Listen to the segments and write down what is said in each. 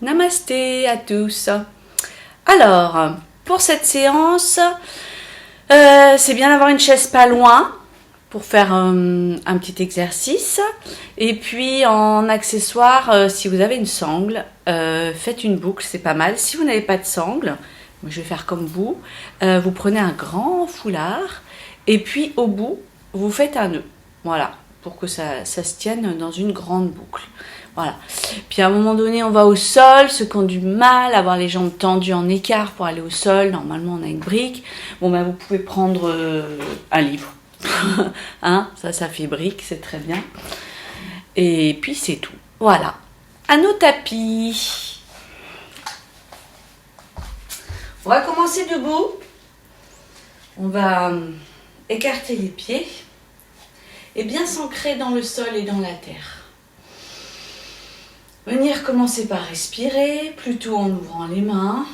Namasté à tous. Alors, pour cette séance, c'est bien d'avoir une chaise pas loin pour faire un petit exercice. Et puis en accessoire, si vous avez une sangle, faites une boucle, c'est pas mal. Si vous n'avez pas de sangle, moi je vais faire comme vous. Vous prenez un grand foulard et puis au bout, vous faites un nœud. Voilà, pour que ça se tienne dans une grande boucle. Voilà. Puis à un moment donné, on va au sol. Ceux qui ont du mal à avoir les jambes tendues en écart pour aller au sol, normalement on a une brique. Bon ben vous pouvez prendre un livre. Hein, ça fait brique, c'est très bien. Et puis c'est tout. Voilà. À nos tapis. On va commencer debout. On va écarter les pieds et bien s'ancrer dans le sol et dans la terre. Venir commencer par respirer, plutôt en ouvrant les mains,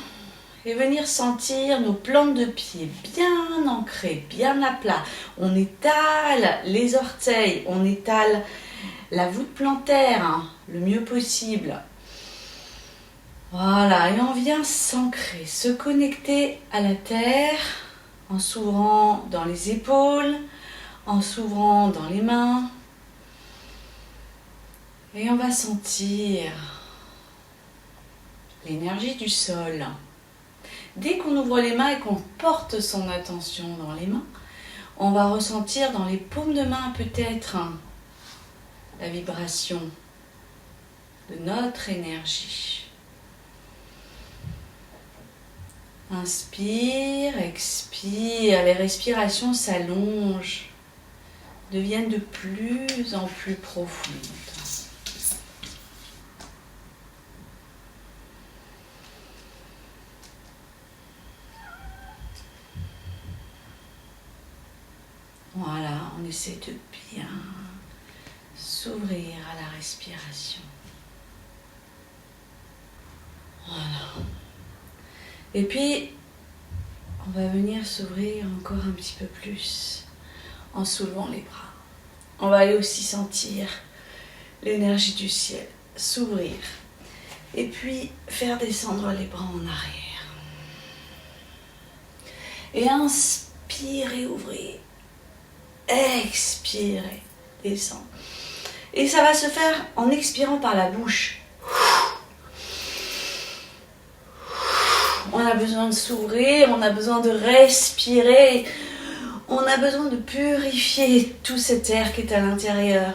et venir sentir nos plantes de pied bien ancrées, bien à plat. On étale les orteils, on étale la voûte plantaire le mieux possible. Voilà, et on vient s'ancrer, se connecter à la terre en s'ouvrant dans les épaules, en s'ouvrant dans les mains. Et on va sentir l'énergie du sol. Dès qu'on ouvre les mains et qu'on porte son attention dans les mains, on va ressentir dans les paumes de main peut-être la vibration de notre énergie. Inspire, expire, les respirations s'allongent, deviennent de plus en plus profondes. Voilà, on essaie de bien s'ouvrir à la respiration. Voilà. Et puis, on va venir s'ouvrir encore un petit peu plus en soulevant les bras. On va aller aussi sentir l'énergie du ciel s'ouvrir et puis faire descendre les bras en arrière. Et inspirer, ouvrir. Expirez, descend. Et ça va se faire en expirant par la bouche. On a besoin de s'ouvrir, on a besoin de respirer, on a besoin de purifier tout cet air qui est à l'intérieur.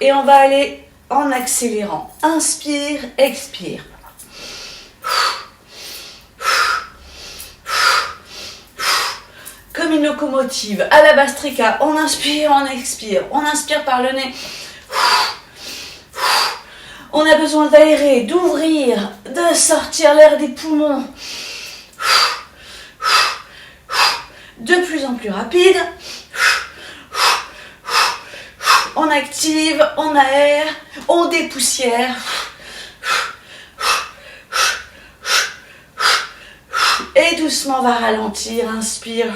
Et on va aller en accélérant. Inspire, expire. Comme une locomotive, à la Bastrika, on inspire, on expire, on inspire par le nez. On a besoin d'aérer, d'ouvrir, de sortir l'air des poumons. De plus en plus rapide. On active, on aère, on dépoussière. Et doucement on va ralentir, inspire.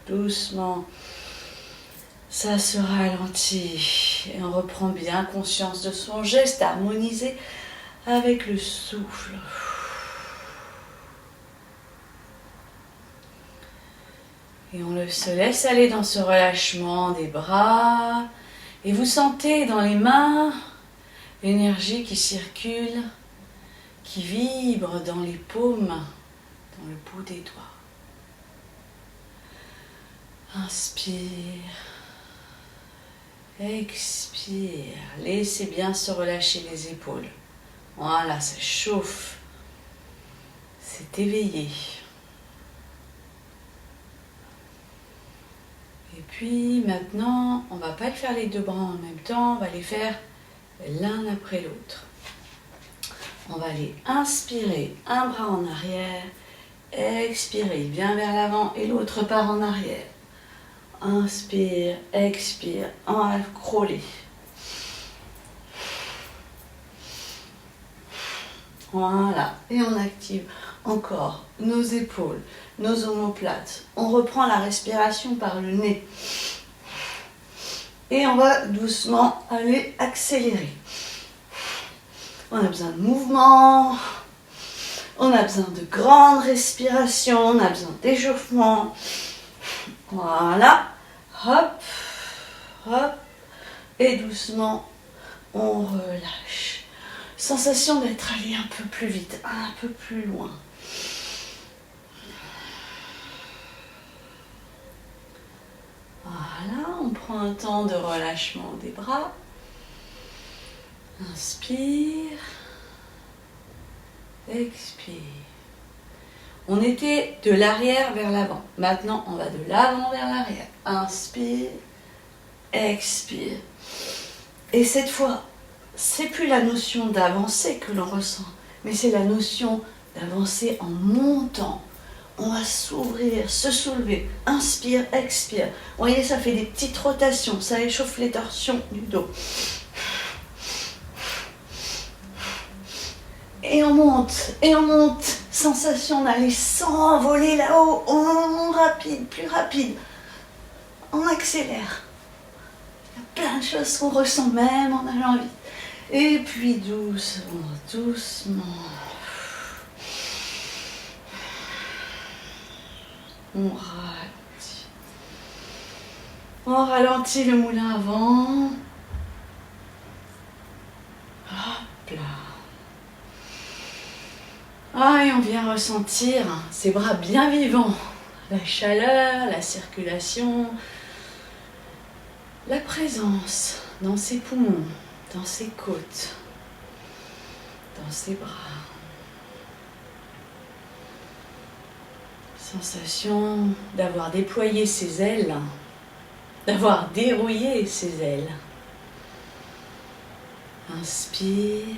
Doucement, ça se ralentit et on reprend bien conscience de son geste harmonisé avec le souffle. Et on se laisse aller dans ce relâchement des bras et vous sentez dans les mains l'énergie qui circule, qui vibre dans les paumes, dans le bout des doigts. Inspire, expire, laissez bien se relâcher les épaules. Voilà, ça chauffe, c'est éveillé. Et puis maintenant, on ne va pas faire les deux bras en même temps, on va les faire l'un après l'autre. On va aller inspirer, un bras en arrière, expirer, bien vers l'avant et l'autre part en arrière. Inspire, expire, enlève, crawler. Voilà, et on active. Encore, nos épaules, nos omoplates. On reprend la respiration par le nez. Et on va doucement aller accélérer. On a besoin de mouvement, on a besoin de grandes respirations, on a besoin d'échauffement. Voilà, hop, hop, et doucement, on relâche. Sensation d'être allé un peu plus vite, un peu plus loin. Voilà, on prend un temps de relâchement des bras. Inspire, expire. On était de l'arrière vers l'avant. Maintenant, on va de l'avant vers l'arrière. Inspire, expire. Et cette fois, c'est plus la notion d'avancer que l'on ressent, mais c'est la notion d'avancer en montant. On va s'ouvrir, se soulever. Inspire, expire. Vous voyez, ça fait des petites rotations. Ça échauffe les torsions du dos. Et on monte, et on monte. Sensation d'aller s'envoler là-haut. On monte rapide, plus rapide. On accélère. Il y a plein de choses qu'on ressent même en allant vite. Et puis doucement, doucement. On ralentit. On ralentit le moulin avant. Hop là. Ah, et on vient ressentir ces bras bien vivants. La chaleur, la circulation, la présence dans ses poumons, dans ses côtes, dans ses bras. Sensation d'avoir déployé ses ailes, d'avoir dérouillé ses ailes. Inspire,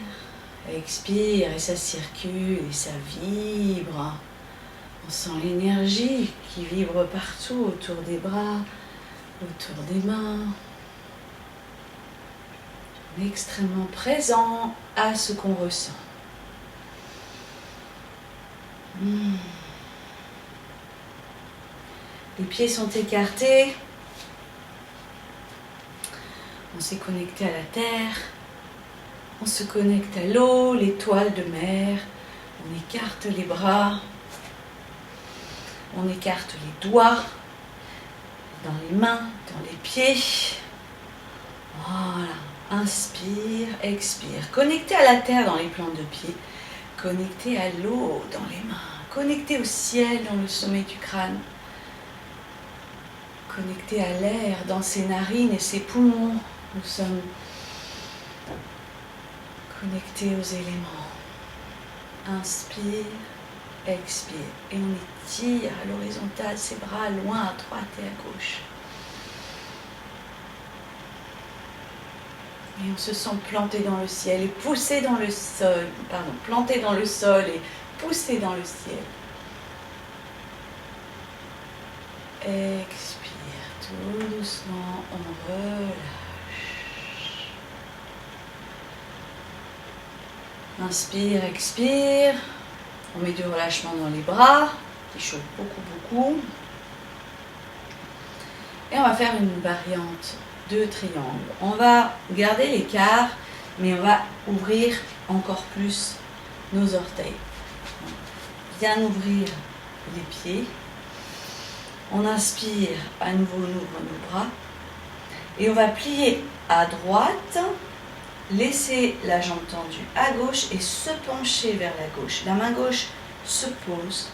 expire et ça circule et ça vibre. On sent l'énergie qui vibre partout autour des bras, autour des mains. On est extrêmement présent à ce qu'on ressent. Les pieds sont écartés. On s'est connecté à la terre. On se connecte à l'eau, l'étoile de mer. On écarte les bras. On écarte les doigts dans les mains, dans les pieds. Voilà. Inspire, expire. Connecté à la terre dans les plantes de pied. Connecté à l'eau dans les mains. Connecté au ciel dans le sommet du crâne. Connecté à l'air dans ses narines et ses poumons. Nous sommes connectés aux éléments. Inspire, expire. Et on étire à l'horizontale ses bras loin à droite et à gauche. Et on se sent planté dans le ciel et poussé dans le sol. Planté dans le sol et poussé dans le ciel. Expire. Tout doucement, on relâche. Inspire, expire. On met du relâchement dans les bras, qui chauffe beaucoup. Et on va faire une variante de triangle. On va garder l'écart, mais on va ouvrir encore plus nos orteils. Bien ouvrir les pieds. On inspire, à nouveau on ouvre nos bras. Et on va plier à droite, laisser la jambe tendue à gauche et se pencher vers la gauche. La main gauche se pose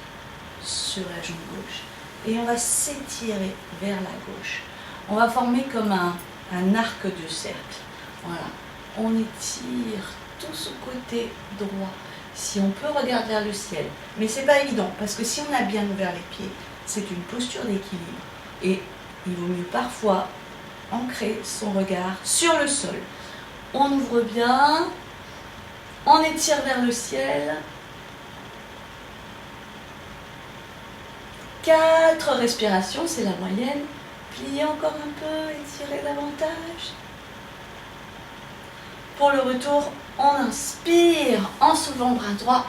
sur la jambe gauche. Et on va s'étirer vers la gauche. On va former comme un arc de cercle. Voilà. On étire tout ce côté droit. Si on peut, regarder vers le ciel. Mais c'est pas évident, parce que si on a bien ouvert les pieds, c'est une posture d'équilibre. Et il vaut mieux parfois ancrer son regard sur le sol. On ouvre bien, on étire vers le ciel. 4 respirations, c'est la moyenne. Pliez encore un peu, étirez davantage. Pour le retour, on inspire en soulevant le bras droit.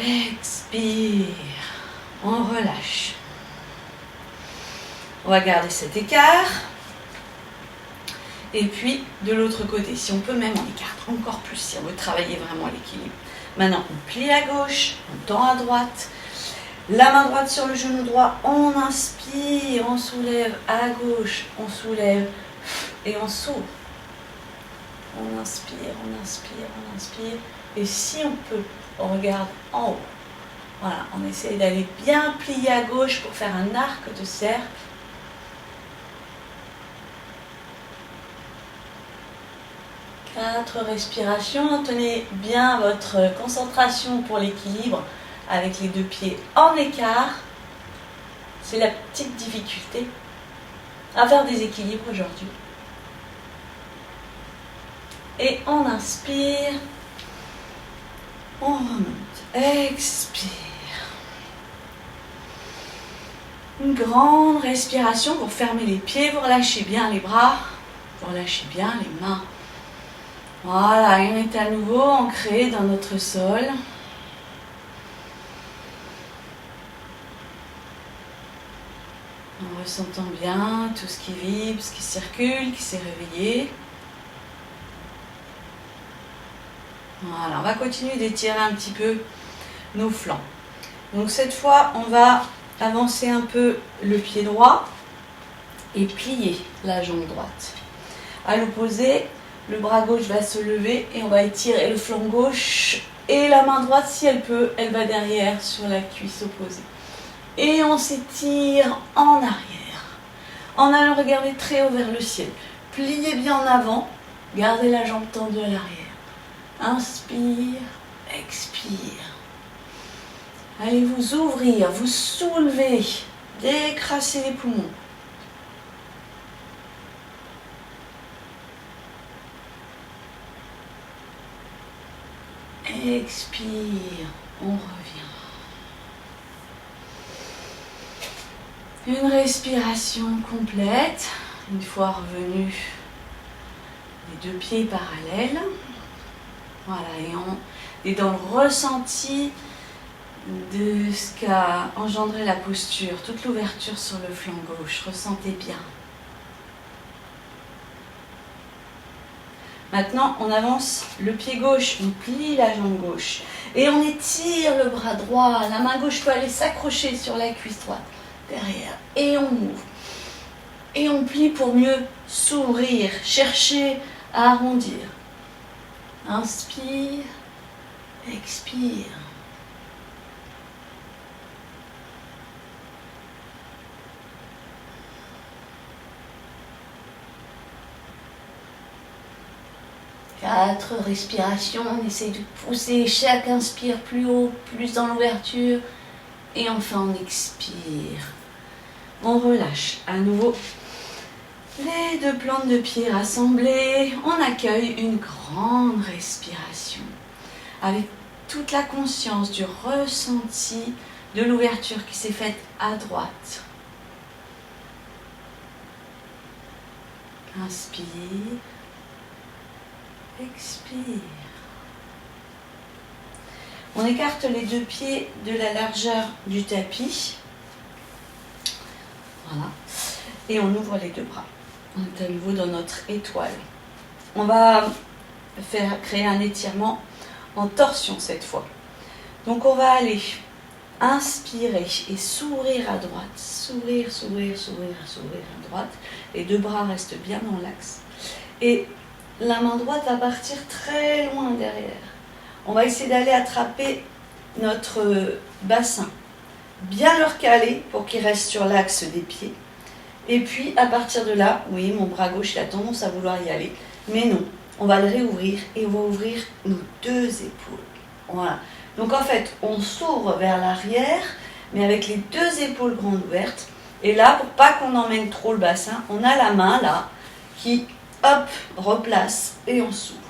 Expire. On relâche. On va garder cet écart. Et puis, de l'autre côté, si on peut même, on écarte encore plus si on veut travailler vraiment l'équilibre. Maintenant, on plie à gauche, on tend à droite. La main droite sur le genou droit, on inspire, on soulève à gauche, on soulève et on s'ouvre. On inspire, on inspire, on inspire. Et si on peut, on regarde en haut. Voilà, on essaye d'aller bien plier à gauche pour faire un arc de cercle. Quatre respirations. Tenez bien votre concentration pour l'équilibre avec les deux pieds en écart. C'est la petite difficulté à faire des équilibres aujourd'hui. Et on inspire. On remonte. Expire. Une grande respiration. Vous fermez les pieds, vous relâchez bien les bras, vous relâchez bien les mains. Voilà, et on est à nouveau ancré dans notre sol. En ressentant bien tout ce qui vibre, ce qui circule, qui s'est réveillé. Voilà, on va continuer d'étirer un petit peu nos flancs. Donc cette fois, on va avancer un peu le pied droit et plier la jambe droite. À l'opposé, le bras gauche va se lever et on va étirer le flanc gauche. Et la main droite, si elle peut, elle va derrière sur la cuisse opposée. Et on s'étire en arrière. En allant regarder très haut vers le ciel. Pliez bien en avant. Gardez la jambe tendue à l'arrière. Inspire, expire. Allez vous ouvrir, vous soulever. Décrasser les poumons. Expire, on revient. Une respiration complète. Une fois revenu, les deux pieds parallèles. Voilà, et on est dans le ressenti de ce qu'a engendré la posture, toute l'ouverture sur le flanc gauche. Ressentez bien. Maintenant, on avance le pied gauche, on plie la jambe gauche et on étire le bras droit. La main gauche peut aller s'accrocher sur la cuisse droite, derrière, et on ouvre. Et on plie pour mieux s'ouvrir, chercher à arrondir. Inspire, expire. Quatre respirations, on essaye de pousser chaque inspire plus haut, plus dans l'ouverture. Et enfin on expire. On relâche à nouveau les deux plantes de pied rassemblées. On accueille une grande respiration avec toute la conscience du ressenti de l'ouverture qui s'est faite à droite. Inspire. Expire. On écarte les deux pieds de la largeur du tapis. Voilà. Et on ouvre les deux bras. On est à nouveau dans notre étoile. On va créer un étirement en torsion cette fois. Donc on va aller inspirer et s'ouvrir à droite. S'ouvrir, s'ouvrir, s'ouvrir, s'ouvrir à droite. Les deux bras restent bien dans l'axe. Et la main droite va partir très loin derrière. On va essayer d'aller attraper notre bassin. Bien le recaler pour qu'il reste sur l'axe des pieds. Et puis à partir de là, oui, mon bras gauche il a tendance à vouloir y aller. Mais non, on va le réouvrir et on va ouvrir nos deux épaules. Voilà. Donc en fait, on s'ouvre vers l'arrière, mais avec les deux épaules grandes ouvertes. Et là, pour pas qu'on emmène trop le bassin, on a la main là qui... Hop, replace et on s'ouvre.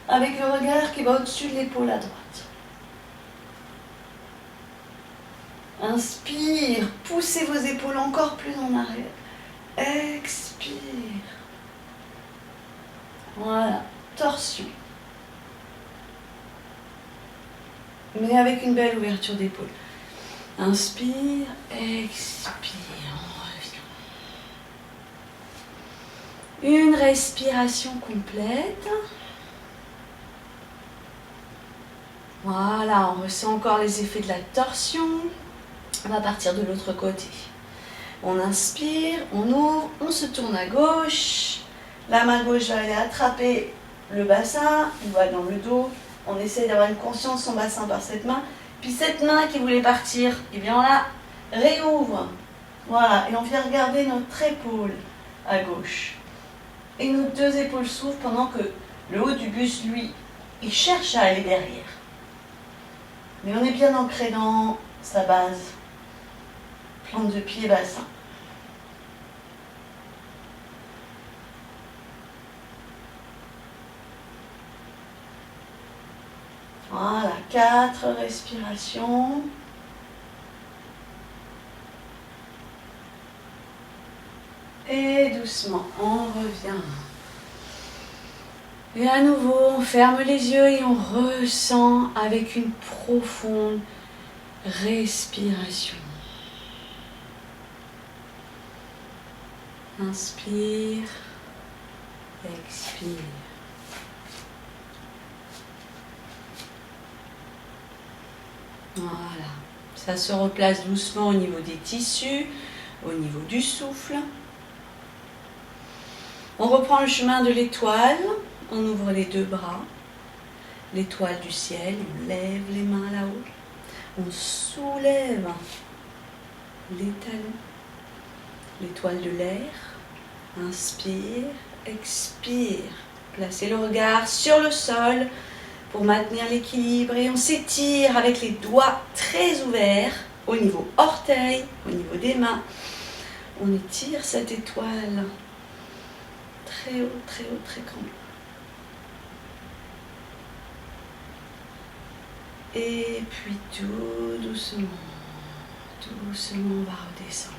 Avec le regard qui va au-dessus de l'épaule à droite. Inspire, poussez vos épaules encore plus en arrière. Expire. Voilà, torsion. mais avec une belle ouverture d'épaule. Inspire, expire, on revient. Une respiration complète. Voilà, on ressent encore les effets de la torsion. On va partir de l'autre côté. On inspire, on ouvre, on se tourne à gauche. La main gauche va aller attraper le bassin, on va dans le dos. On essaie d'avoir une conscience de son bassin par cette main. Puis cette main qui voulait partir, eh bien on la réouvre. Voilà, et on vient regarder notre épaule à gauche. Et nos deux épaules s'ouvrent pendant que le haut du buste, lui, il cherche à aller derrière. Mais on est bien ancré dans sa base. Plante de pied, bassin. Voilà, 4 respirations. Et doucement, on revient. Et à nouveau, on ferme les yeux et on ressent avec une profonde respiration. Inspire, expire. Voilà, ça se replace doucement au niveau des tissus, au niveau du souffle. On reprend le chemin de l'étoile, on ouvre les deux bras, l'étoile du ciel, on lève les mains là-haut, on soulève les talons, l'étoile de l'air, inspire, expire, placez le regard sur le sol pour maintenir l'équilibre et on s'étire avec les doigts très ouverts au niveau orteil, au niveau des mains, on étire cette étoile. Très haut, très haut, très grand. Et puis tout doucement, on va redescendre.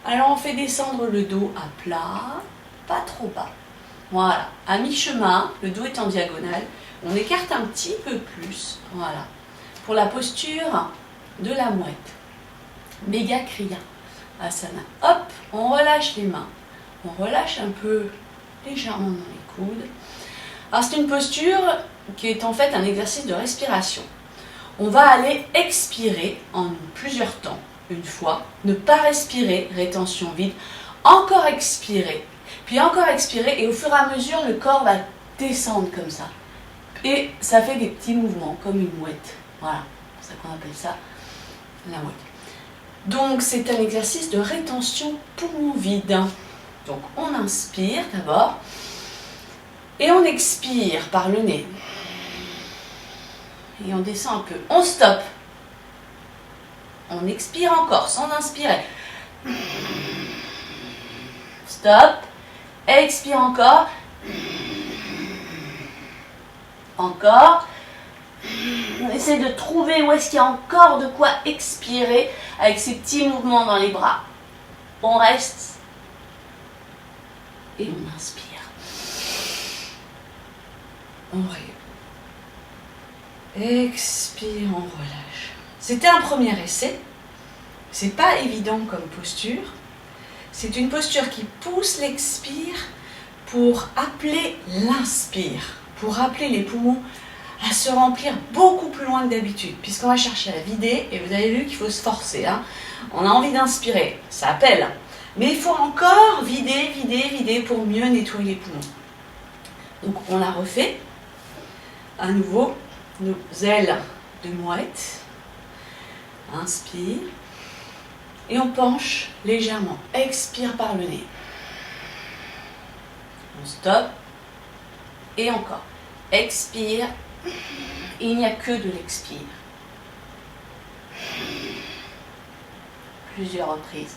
Alors on fait descendre le dos à plat, pas trop bas. Voilà, à mi-chemin, le dos est en diagonale. On écarte un petit peu plus, voilà. Pour la posture de la mouette. Méga Kriya Asana. Hop, on relâche les mains. On relâche un peu légèrement dans les coudes. Alors c'est une posture qui est en fait un exercice de respiration. On va aller expirer en plusieurs temps, une fois, ne pas respirer, rétention vide, encore expirer, puis encore expirer et au fur et à mesure le corps va descendre comme ça. Et ça fait des petits mouvements comme une mouette. Voilà, c'est ça qu'on appelle ça la mouette. Donc c'est un exercice de rétention poumon vide. Donc on inspire d'abord et on expire par le nez. Et on descend un peu. On stoppe. On expire encore sans inspirer. Stop. Expire encore. Encore. On essaie de trouver où est-ce qu'il y a encore de quoi expirer avec ces petits mouvements dans les bras. On reste. Et on inspire. On expire, on relâche. C'était un premier essai. C'est pas évident comme posture. C'est une posture qui pousse l'expire pour appeler l'inspire, pour appeler les poumons à se remplir beaucoup plus loin que d'habitude, puisqu'on va chercher à vider, et vous avez vu qu'il faut se forcer. Hein. On a envie d'inspirer, ça appelle. Mais il faut encore vider pour mieux nettoyer les poumons. Donc on la refait. À nouveau, nos ailes de mouette. Inspire. Et on penche légèrement. Expire par le nez. On stoppe. Et encore. Expire. Et il n'y a que de l'expire. Plusieurs reprises.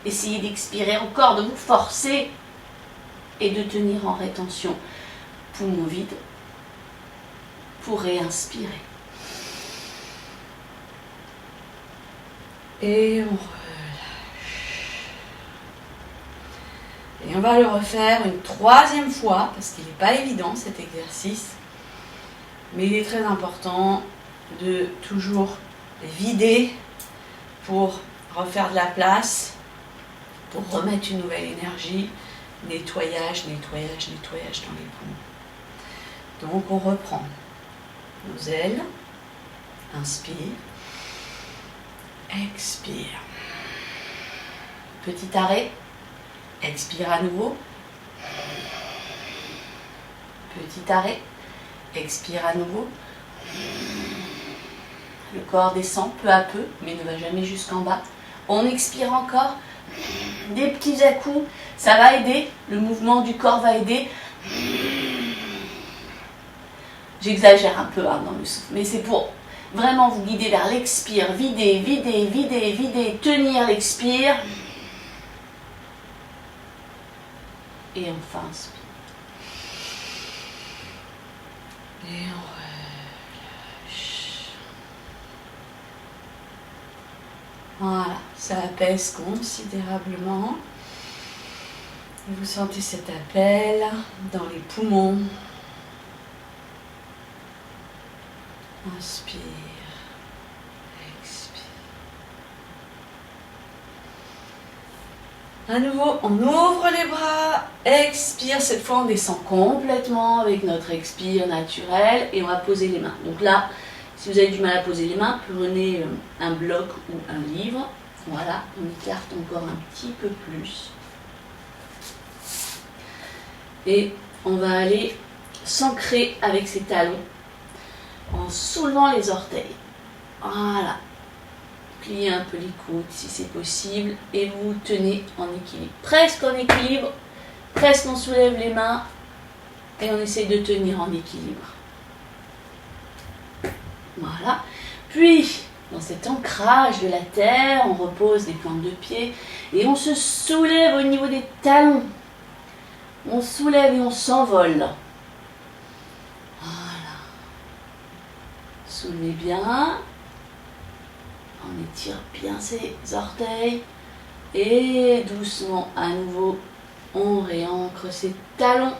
Essayez d'expirer encore, de vous forcer et de tenir en rétention. Poumon vide pour réinspirer. Et on relâche. Et on va le refaire une troisième fois, parce qu'il n'est pas évident cet exercice. Mais il est très important de toujours vider pour refaire de la place, pour remettre une nouvelle énergie. Nettoyage, nettoyage, nettoyage dans les poumons. Donc on reprend nos ailes. Inspire. Expire. Petit arrêt. Expire à nouveau. Petit arrêt. Expire à nouveau. Le corps descend peu à peu, mais ne va jamais jusqu'en bas. On expire encore. Des petits à-coups, ça va aider. Le mouvement du corps va aider. J'exagère un peu dans le souffle, mais c'est pour vraiment vous guider vers l'expire. Vider, vider, vider, vider. Tenir l'expire. Et enfin inspire. Et on relâche. Voilà, ça apaise considérablement. Et vous sentez cet appel dans les poumons. Inspire. Expire. À nouveau, on ouvre les bras, expire, cette fois on descend complètement avec notre expire naturel et on va poser les mains. Donc là, si vous avez du mal à poser les mains, prenez un bloc ou un livre. Voilà, on écarte encore un petit peu plus. Et on va aller s'ancrer avec ses talons en soulevant les orteils. Voilà. Pliez un peu les coudes si c'est possible et vous tenez en équilibre. Presque en équilibre, presque on soulève les mains et on essaie de tenir en équilibre. Voilà. Puis, dans cet ancrage de la terre, on repose les plantes de pied et on se soulève au niveau des talons. On soulève et on s'envole. Voilà. Soulevez bien. On étire bien ses orteils et doucement à nouveau on réancre ses talons,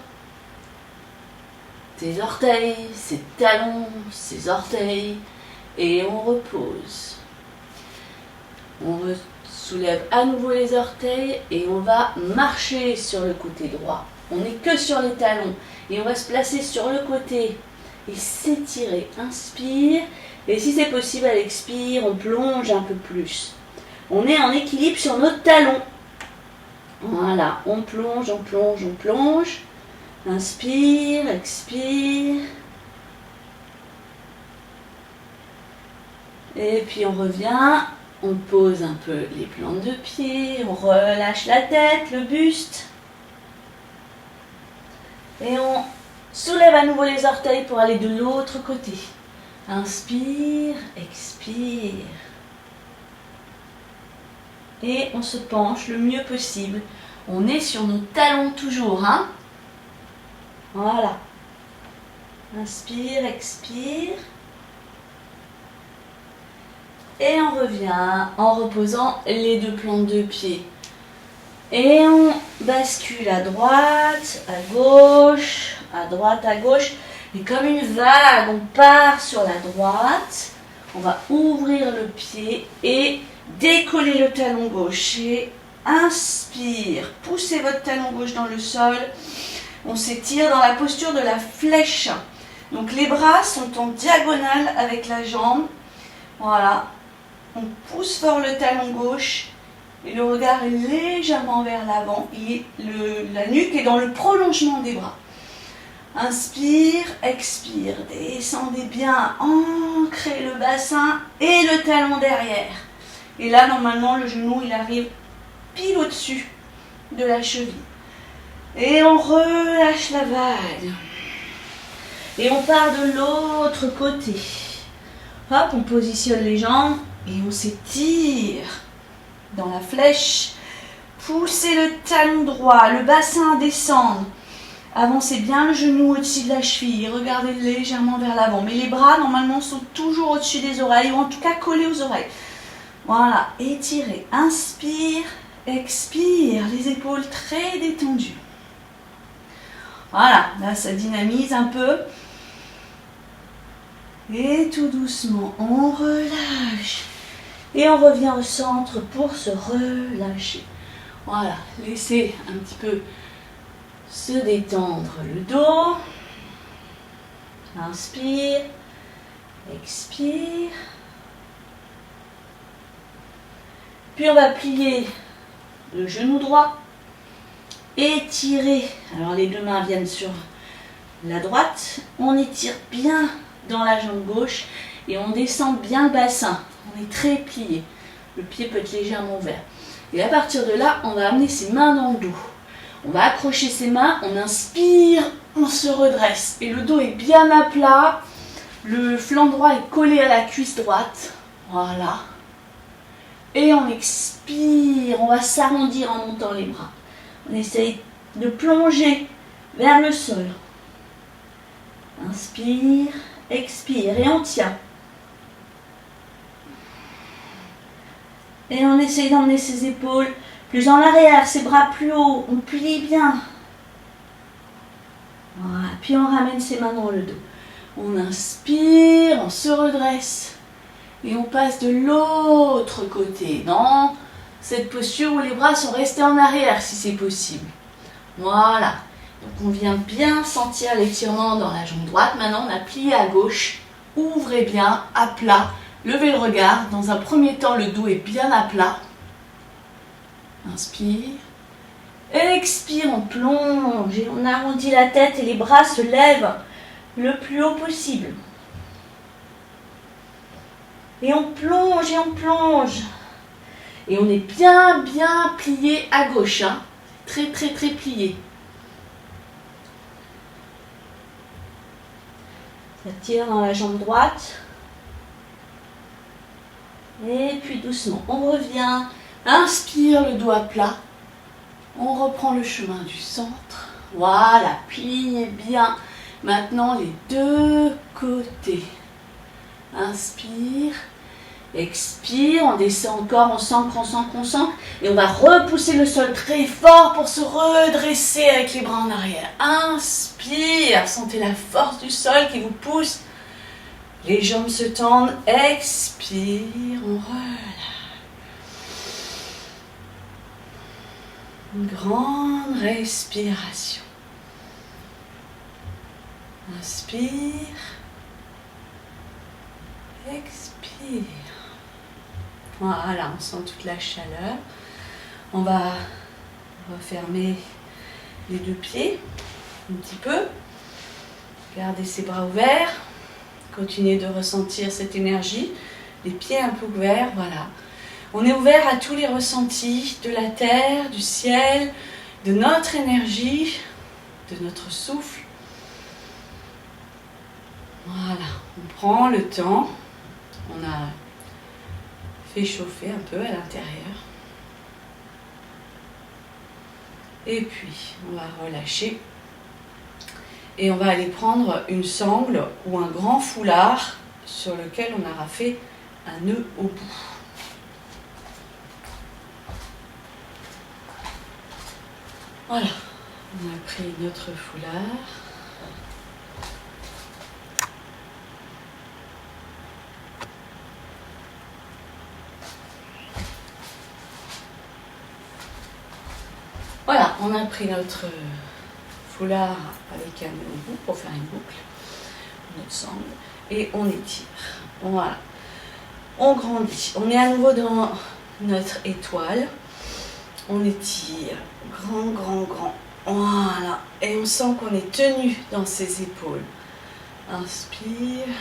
ses orteils, ses talons, ses orteils et on repose. On soulève à nouveau les orteils et on va marcher sur le côté droit. On n'est que sur les talons et on va se placer sur le côté et s'étirer. Inspire. Et si c'est possible, à l'expire, on plonge un peu plus. On est en équilibre sur nos talons. Voilà, on plonge, on plonge, on plonge. Inspire, expire. Et puis on revient, on pose un peu les plantes de pied, on relâche la tête, le buste. Et on soulève à nouveau les orteils pour aller de l'autre côté. Inspire, expire. Et on se penche le mieux possible. On est sur nos talons toujours, hein? Voilà. Inspire, expire. Et on revient en reposant les deux plantes de pied. Et on bascule à droite, à gauche, à droite, à gauche. Et comme une vague, on part sur la droite. On va ouvrir le pied et décoller le talon gauche. Et inspire. Poussez votre talon gauche dans le sol. On s'étire dans la posture de la flèche. Donc les bras sont en diagonale avec la jambe. Voilà. On pousse fort le talon gauche. Et le regard est légèrement vers l'avant. La nuque est dans le prolongement des bras. Inspire, expire, descendez bien, ancrez le bassin et le talon derrière. Et là, normalement, le genou, il arrive pile au-dessus de la cheville. Et on relâche la vague. Et on part de l'autre côté. Hop, on positionne les jambes et on s'étire dans la flèche. Poussez le talon droit, le bassin descend. Avancez bien le genou au-dessus de la cheville, regardez légèrement vers l'avant. Mais les bras, normalement, sont toujours au-dessus des oreilles, ou en tout cas collés aux oreilles. Voilà, étirez. Inspire, expire, les épaules très détendues. Voilà, là ça dynamise un peu. Et tout doucement, on relâche. Et on revient au centre pour se relâcher. Voilà, laissez un petit peu se détendre le dos. Inspire, expire. Puis on va plier le genou droit. Étirer. Alors les deux mains viennent sur la droite. On étire bien dans la jambe gauche et on descend bien le bassin. On est très plié. Le pied peut être légèrement ouvert. Et à partir de là, on va amener ses mains dans le dos. On va accrocher ses mains, on inspire, on se redresse. Et le dos est bien à plat. Le flanc droit est collé à la cuisse droite. Voilà. Et on expire, on va s'arrondir en montant les bras. On essaye de plonger vers le sol. Inspire, expire et on tient. Et on essaye d'emmener ses épaules plus en arrière, ses bras plus haut. On plie bien. Voilà. Puis on ramène ses mains dans le dos. On inspire, on se redresse. Et on passe de l'autre côté, dans cette posture où les bras sont restés en arrière si c'est possible. Voilà. Donc on vient bien sentir l'étirement dans la jambe droite. Maintenant on a plié à gauche. Ouvrez bien, à plat. Levez le regard. Dans un premier temps, le dos est bien à plat. Inspire. Expire, on plonge et on arrondit la tête et les bras se lèvent le plus haut possible. Et on plonge et on plonge. Et on est bien plié à gauche. Hein. Très plié. Ça tire dans la jambe droite. Et puis doucement, on revient. Inspire, le dos à plat. On reprend le chemin du centre. Voilà, pliez bien. Maintenant, les deux côtés. Inspire. Expire, on descend encore, on s'ancre. Et on va repousser le sol très fort pour se redresser avec les bras en arrière. Inspire, sentez la force du sol qui vous pousse. Les jambes se tendent. Expire, on relâche. Une grande respiration. Inspire. Expire. Voilà, on sent toute la chaleur. On va refermer les deux pieds un petit peu. Gardez ses bras ouverts. Continuez de ressentir cette énergie. Les pieds un peu ouverts, voilà. On est ouvert à tous les ressentis de la terre, du ciel, de notre énergie, de notre souffle. Voilà, on prend le temps. On a fait chauffer un peu à l'intérieur. Et puis, on va relâcher. Et on va aller prendre une sangle ou un grand foulard sur lequel on aura fait un nœud au bout. Voilà, on a pris notre foulard. Voilà, on a pris notre foulard avec un nœud au bout pour faire une boucle, notre sangle, et on étire. Voilà, on grandit. On est à nouveau dans notre étoile. On étire, grand. Voilà, et on sent qu'on est tenu dans ses épaules. Inspire,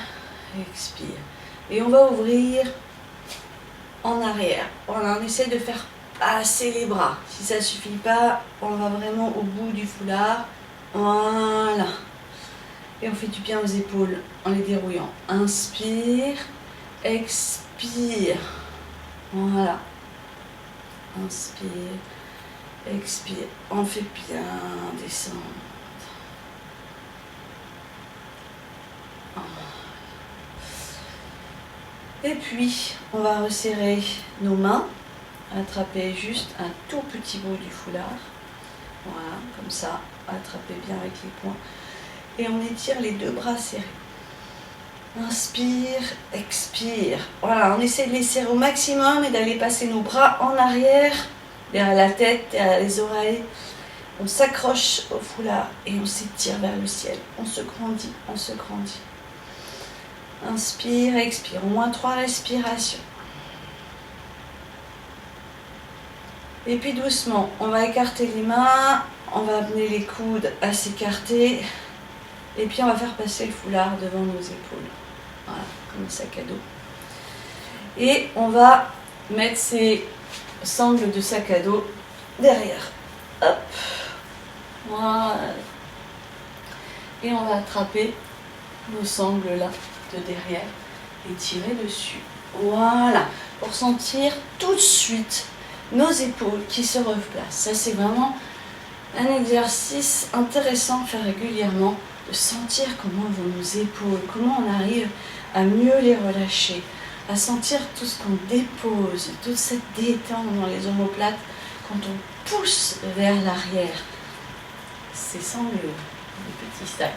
expire. Et on va ouvrir en arrière. Voilà, on essaie de faire passer les bras. Si ça ne suffit pas, on va vraiment au bout du foulard. Voilà. Et on fait du bien aux épaules en les dérouillant. Inspire, expire. Voilà. Inspire, expire. On fait bien descendre. Et puis, on va resserrer nos mains attrapez juste un tout petit bout du foulard. Voilà, comme ça, attrapez bien avec les poings. Et on étire les deux bras serrés. Inspire, expire. Voilà, on essaie de les serrer au maximum et d'aller passer nos bras en arrière, derrière la tête, derrière les oreilles. On s'accroche au foulard et on s'étire vers le ciel. On se grandit, on se grandit. Inspire, expire. Au moins 3 respirations. Et puis doucement, on va écarter les mains, on va amener les coudes à s'écarter. Et puis on va faire passer le foulard devant nos épaules. Voilà, comme un sac à dos. Et on va mettre ces sangles de sac à dos derrière. Hop. Voilà. Et on va attraper nos sangles là de derrière et tirer dessus. Voilà. Pour sentir tout de suite nos épaules qui se replacent. Ça, c'est vraiment un exercice intéressant à faire régulièrement, de sentir comment vont nos épaules, comment on arrive à mieux les relâcher, à sentir tout ce qu'on dépose, toute cette détente dans les omoplates quand on pousse vers l'arrière. C'est sangles, les petits sacs.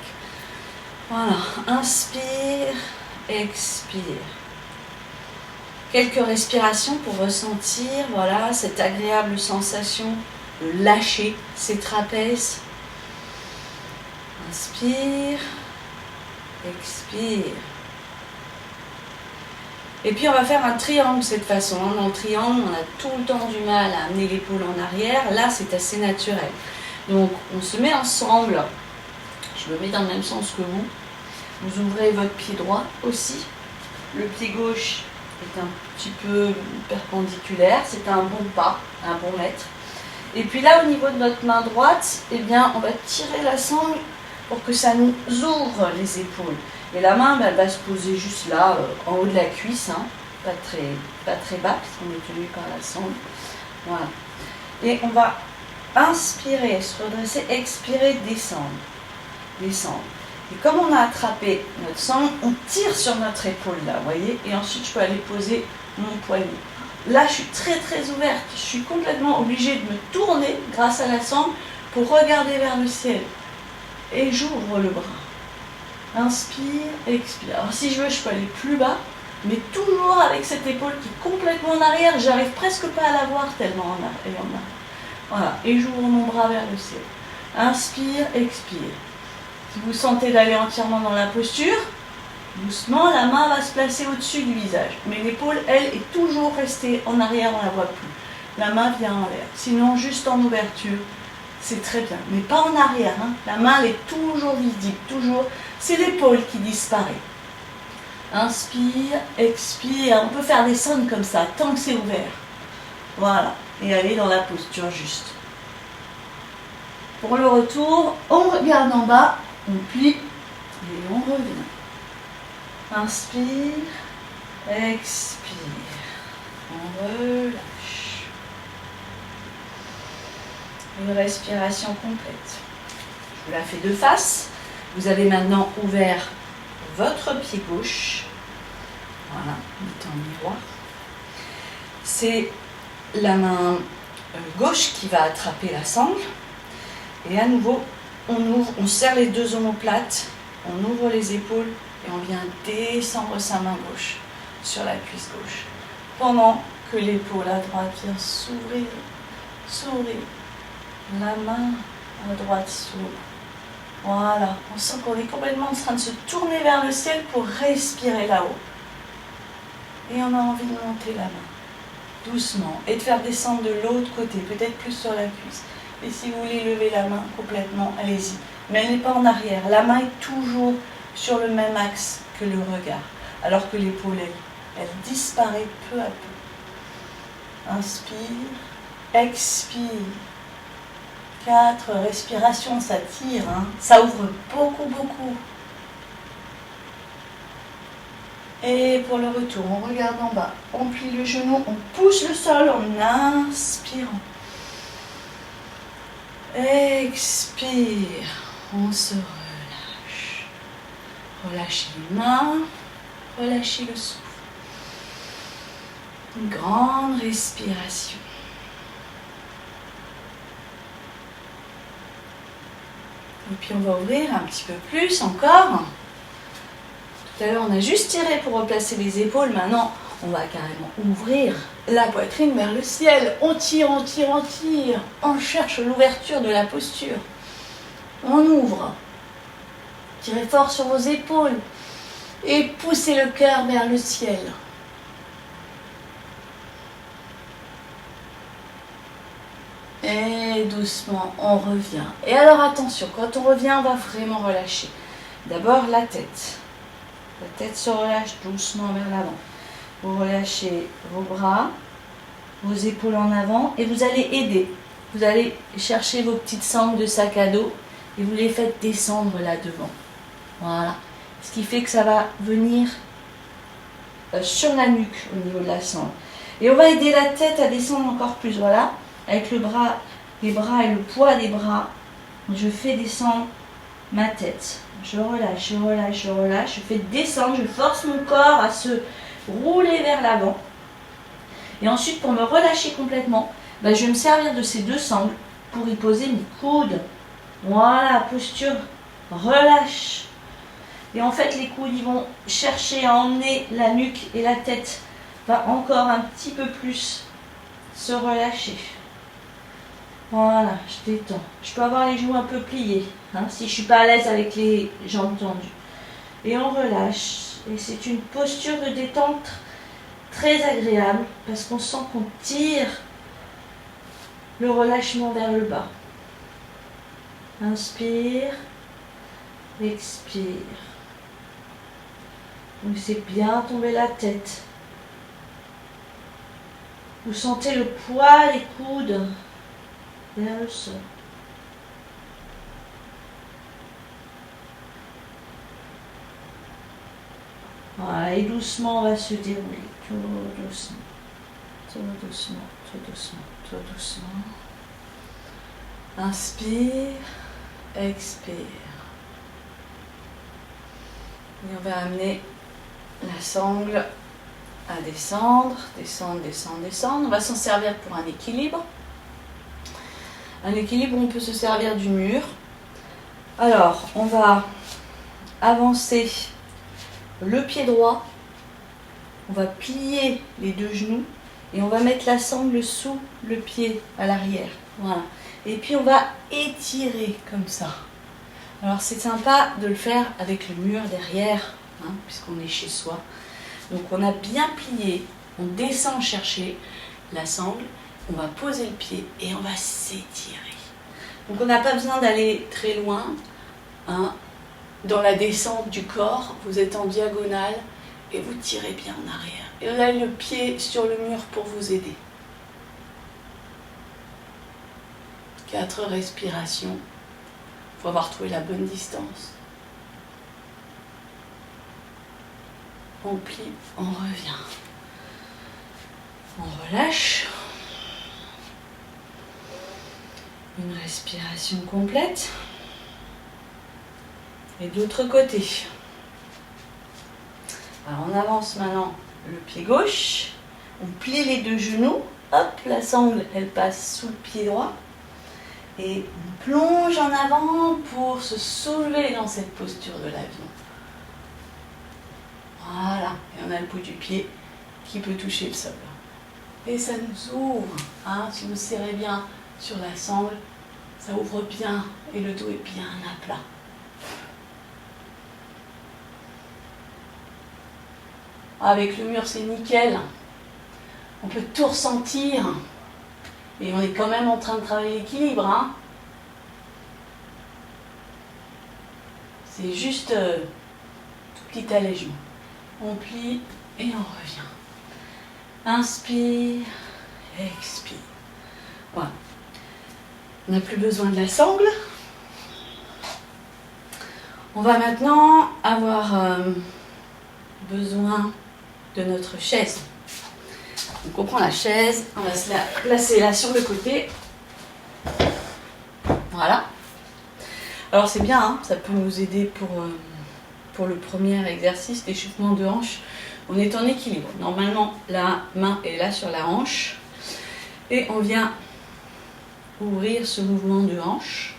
Voilà, inspire, expire. Quelques respirations pour ressentir, voilà, cette agréable sensation de lâcher ses trapèzes. Inspire, expire. Et puis on va faire un triangle cette façon. Dans le triangle, on a tout le temps du mal à amener l'épaule en arrière. Là, c'est assez naturel. Donc, on se met ensemble. Je me mets dans le même sens que vous. Vous ouvrez votre pied droit aussi. Le pied gauche est un petit peu perpendiculaire. C'est un bon pas, un bon mètre. Et puis là, au niveau de notre main droite, eh bien, on va tirer la sangle pour que ça nous ouvre les épaules. Et la main, elle va se poser juste là, en haut de la cuisse, hein, pas très bas, puisqu'on est tenu par la sangle. Voilà. Et on va inspirer, se redresser, expirer, descendre. Descendre. Et comme on a attrapé notre sangle, on tire sur notre épaule là, vous voyez. Et ensuite, je peux aller poser mon poignet. Là, je suis très ouverte. Je suis complètement obligée de me tourner grâce à la sangle pour regarder vers le ciel. Et j'ouvre le bras. Inspire, expire. Alors si je veux, je peux aller plus bas, mais toujours avec cette épaule qui est complètement en arrière. J'arrive presque pas à la voir tellement en arrière. Voilà, et j'ouvre mon bras vers le ciel. Inspire, expire. Si vous sentez d'aller entièrement dans la posture, doucement, la main va se placer au-dessus du visage. Mais l'épaule, elle, est toujours restée en arrière, on ne la voit plus. La main vient en l'air. Sinon, juste en ouverture, c'est très bien. Mais pas en arrière. Hein. La main, elle est toujours visible. Toujours. C'est l'épaule qui disparaît. Inspire, expire. On peut faire des sons comme ça, tant que c'est ouvert. Voilà. Et aller dans la posture juste. Pour le retour, on regarde en bas, on plie et on revient. Inspire, expire. On relâche. Une respiration complète. Je vous la fais de face. Vous avez maintenant ouvert votre pied gauche. Voilà, mettez en miroir. C'est la main gauche qui va attraper la sangle. Et à nouveau, on ouvre, on serre les deux omoplates, on ouvre les épaules et on vient descendre sa main gauche sur la cuisse gauche. Pendant que l'épaule à droite vient s'ouvrir, s'ouvrir. La main à droite s'ouvre. Voilà, on sent qu'on est complètement en train de se tourner vers le ciel pour respirer là-haut. Et on a envie de monter la main, doucement, et de faire descendre de l'autre côté, peut-être plus sur la cuisse. Et si vous voulez lever la main complètement, allez-y. Mais elle n'est pas en arrière. La main est toujours sur le même axe que le regard. Alors que l'épaule, elle disparaît peu à peu. Inspire, expire. 4 respirations, ça tire. Hein. Ça ouvre beaucoup. Et pour le retour, on regarde en bas. On plie le genou, on pousse le sol en inspirant. Expire, on se relâche. Relâchez les mains, relâchez le souffle. Une grande respiration. Et puis on va ouvrir un petit peu plus encore. Tout à l'heure on a juste tiré pour replacer les épaules. Maintenant on va carrément ouvrir la poitrine vers le ciel. On tire, on tire, on tire. On cherche l'ouverture de la posture. On ouvre. Tirez fort sur vos épaules. Et poussez le cœur vers le ciel. Et doucement, on revient. Et alors attention, quand on revient, on va vraiment relâcher. D'abord la tête. La tête se relâche doucement vers l'avant. Vous relâchez vos bras, vos épaules en avant et vous allez aider. Vous allez chercher vos petites sangles de sac à dos et vous les faites descendre là devant. Voilà. Ce qui fait que ça va venir sur la nuque au niveau de la sangle. Et on va aider la tête à descendre encore plus. Voilà. Avec les bras et le poids des bras, je fais descendre ma tête. Je relâche, je relâche, je relâche. Je fais descendre, je force mon corps à se rouler vers l'avant. Et ensuite, pour me relâcher complètement, je vais me servir de ces deux sangles pour y poser mes coudes. Voilà, posture, relâche. Et en fait, les coudes, ils vont chercher à emmener la nuque et la tête va encore un petit peu plus se relâcher. Voilà, je détends. Je peux avoir les genoux un peu pliés, si je ne suis pas à l'aise avec les jambes tendues. Et on relâche. Et c'est une posture de détente très agréable parce qu'on sent qu'on tire le relâchement vers le bas. Inspire, expire. Vous laissez bien tomber la tête. Vous sentez le poids des coudes vers le sol. Voilà, et doucement on va se dérouler. Tout doucement. Tout doucement, tout doucement, tout doucement. Inspire, expire. Et on va amener la sangle à descendre, descendre, descendre, descendre. On va s'en servir pour un équilibre. Un équilibre où on peut se servir du mur. Alors, on va avancer le pied droit. On va plier les deux genoux et on va mettre la sangle sous le pied à l'arrière. Voilà. Et puis on va étirer comme ça. Alors c'est sympa de le faire avec le mur derrière, puisqu'on est chez soi. Donc on a bien plié, on descend chercher la sangle, on va poser le pied et on va s'étirer. Donc on n'a pas besoin d'aller très loin. Dans la descente du corps, vous êtes en diagonale et vous tirez bien en arrière. Et vous avez le pied sur le mur pour vous aider. 4 respirations. Il faut avoir trouvé la bonne distance. On plie, on revient. On relâche. Une respiration complète. Et de l'autre côté. Alors on avance maintenant le pied gauche. On plie les deux genoux. Hop, la sangle, elle passe sous le pied droit. Et on plonge en avant pour se soulever dans cette posture de l'avion. Voilà. Et on a le bout du pied qui peut toucher le sol. Et ça nous ouvre. Si vous serrez bien sur la sangle, ça ouvre bien et le dos est bien à plat. Avec le mur, c'est nickel. On peut tout ressentir. Et on est quand même en train de travailler l'équilibre. C'est juste tout petit allègement. On plie et on revient. Inspire, expire. Voilà. On n'a plus besoin de la sangle. On va maintenant avoir besoin de notre chaise. Donc on prend la chaise, on va se la placer là sur le côté. Voilà. Alors c'est bien, ça peut nous aider pour pour le premier exercice d'échauffement de hanche, on est en équilibre. Normalement, la main est là sur la hanche et on vient ouvrir ce mouvement de hanche.